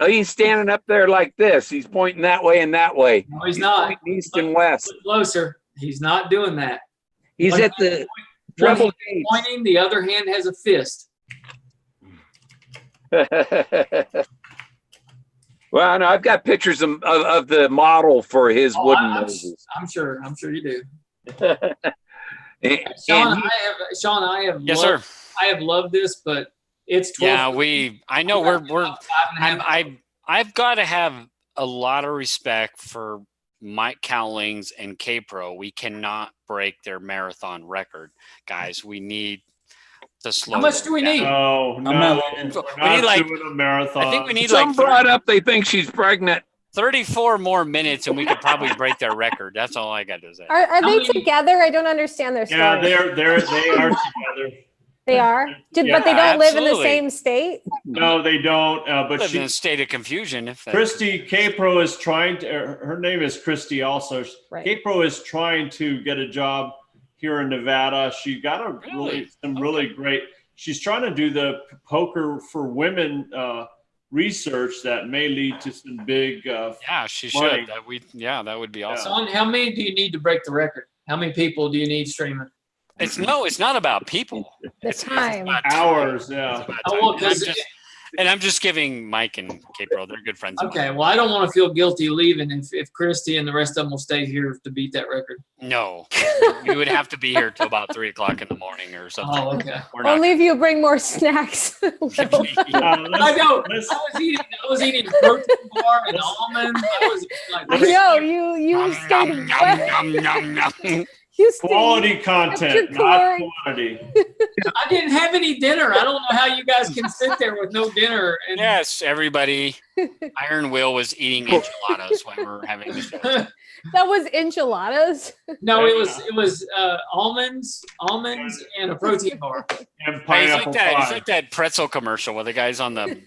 He's standing up there like this. He's pointing that way and that way. No, he's not. East and west. Look closer. He's not doing that. He's at the treble gates. Pointing. The other hand has a fist. Well, no, I've got pictures of the model for his wooden Moses. I'm sure you do. Sean, I have yes, loved, sir. I have loved this, but it's 12. Yeah, I know I've got to have a lot of respect for Mike Cowlings and K-Pro. We cannot break their marathon record, guys. We need to slow. How much do we need? No, we need like doing a marathon. I think we need some brought up they think she's pregnant. 34 more minutes, and we could probably break their record. That's all I got to say. Are they together? I don't understand their story. Yeah, they are together. They are? Yeah, But they don't live in the absolutely. same state? No, they don't. But Live in a she, state of confusion. If that, Christy K-Pro is trying to, her name is Christy also. Right. K-Pro is trying to get a job here in Nevada. She got a really great, she's trying to do the poker for women research that may lead to some big yeah, she money. should. That would be awesome. Son, how many do you need to break the record? How many people do you need streaming? It's not about people. The time. Hours, yeah. I'm just giving Mike and K-Pro, they're good friends. Okay, well, I don't want to feel guilty leaving if Christy and the rest of them will stay here to beat that record. No, we would have to be here till about 3:00 in the morning or something. Oh, okay. We're not. Only if you bring more snacks. I know. I was eating a protein bar and almonds. I know you stayed. You stayed Quality content, not quantity. I didn't have any dinner. I don't know how you guys can sit there with no dinner. And Yes, everybody. Iron Will was eating enchiladas when we were having the show. That was enchiladas. No, it was almonds and a protein bar. And Hey, it's like that pretzel commercial where the guy's on the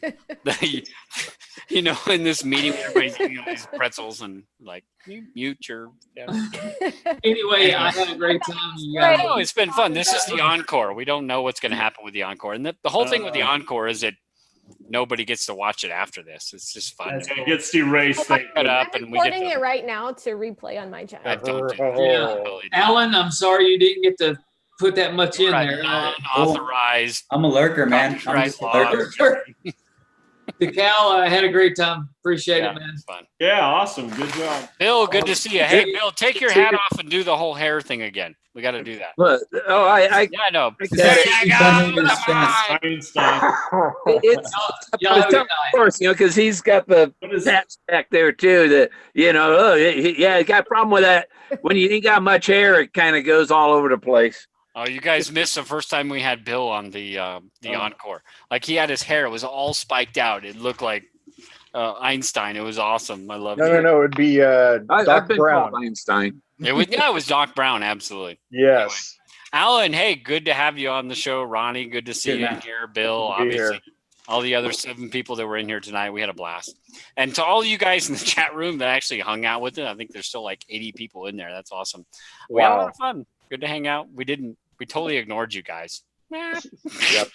in this meeting, everybody's eating all these pretzels and like, you mute your. Yeah. Anyway, I had a great time. You guys. Oh, it's been fun. This is the Encore. We don't know what's going to happen with the Encore, and the whole thing with the Encore is that nobody gets to watch it after this. It's just fun. It gets erased. It up and we get Recording to, it right now to replay on my channel. I don't do Yeah. Alan, I'm sorry you didn't get to put that much in there. Unauthorized. I'm a lurker, man. I'm Copyright just a lurker. Sure. Decal, I had a great time. Appreciate it, man. Fun. Yeah, awesome. Good job. Bill, good to see you. Hey, Bill, take your hat off and do the whole hair thing again. We got to do that. But, I know. It's of course, because he's got the patch back there too. That he got a problem with that. When you ain't got much hair, it kind of goes all over the place. Oh, you guys missed the first time we had Bill on the Encore. Like he had his hair; it was all spiked out. It looked like Einstein. It was awesome. I loved it. No. It'd be Doc Brown. Einstein. It was Doc Brown. Absolutely. Yes. Anyway, Alan, hey, good to have you on the show. Ronnie, good to see you in here. Bill, obviously. All the other 7 people that were in here tonight, we had a blast. And to all you guys in the chat room that actually hung out with it, I think there's still like 80 people in there. That's awesome. We had a lot of fun. Good to hang out. We totally ignored you guys. Yep.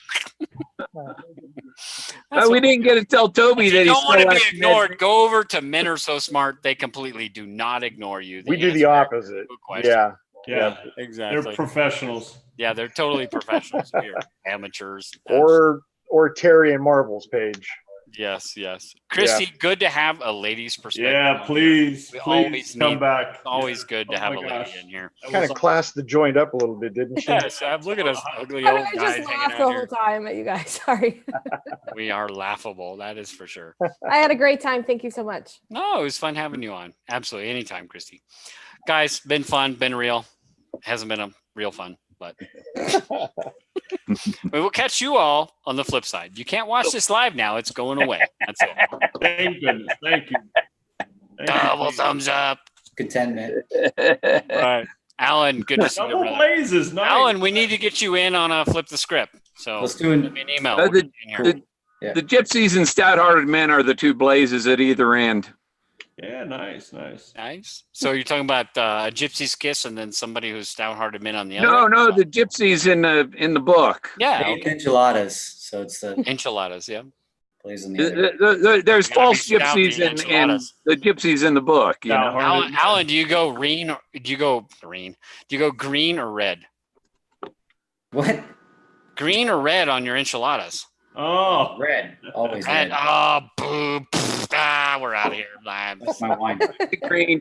We didn't get to tell Toby that you he don't want to be still ignored. Go over to Men Are So Smart. They completely do not ignore you. We do the opposite. Yeah, exactly. They're professionals. Yeah, they're totally professionals. We're amateurs. Or Terry and Marvel's page. Yes. Christy, good to have a lady's perspective. Yeah, please always come back. It's always good to have a gosh. lady in here. Kind of classed the joint up a little bit, didn't she? Yes, look at us ugly I old just guys hanging laughed out the whole here. time at you guys. Sorry. We are laughable. That is for sure. I had a great time. Thank you so much. No, it was fun having you on. Absolutely. Anytime, Christy. Guys, been fun, been real. Hasn't been a real fun, but we will catch you all on the flip side. You can't watch this live now. It's going away. That's it. Thank goodness. Thank you. Double thumbs up. Contentment. All right. Alan, good to see you, Double brother. blazes. Nice. Alan, we need to get you in on a flip the script. So Let's do send me an email. The gypsies and stout-hearted men are the 2 blazes at either end. Yeah, nice. Nice. So you're talking about a gypsy's kiss and then somebody who's stout-hearted men on the other? No, the gypsies in the book. Yeah. Baked enchiladas. So it's the enchiladas. Yeah. Plays on the other. There's Gotta false be stout gypsies being and enchiladas. the gypsies in the book. You know? Alan, do you go green or do you go green or red? What? Green or red on your enchiladas? Oh, red. Always red. red. Oh, boo. Pff, we're out of here. That's my wine. Green.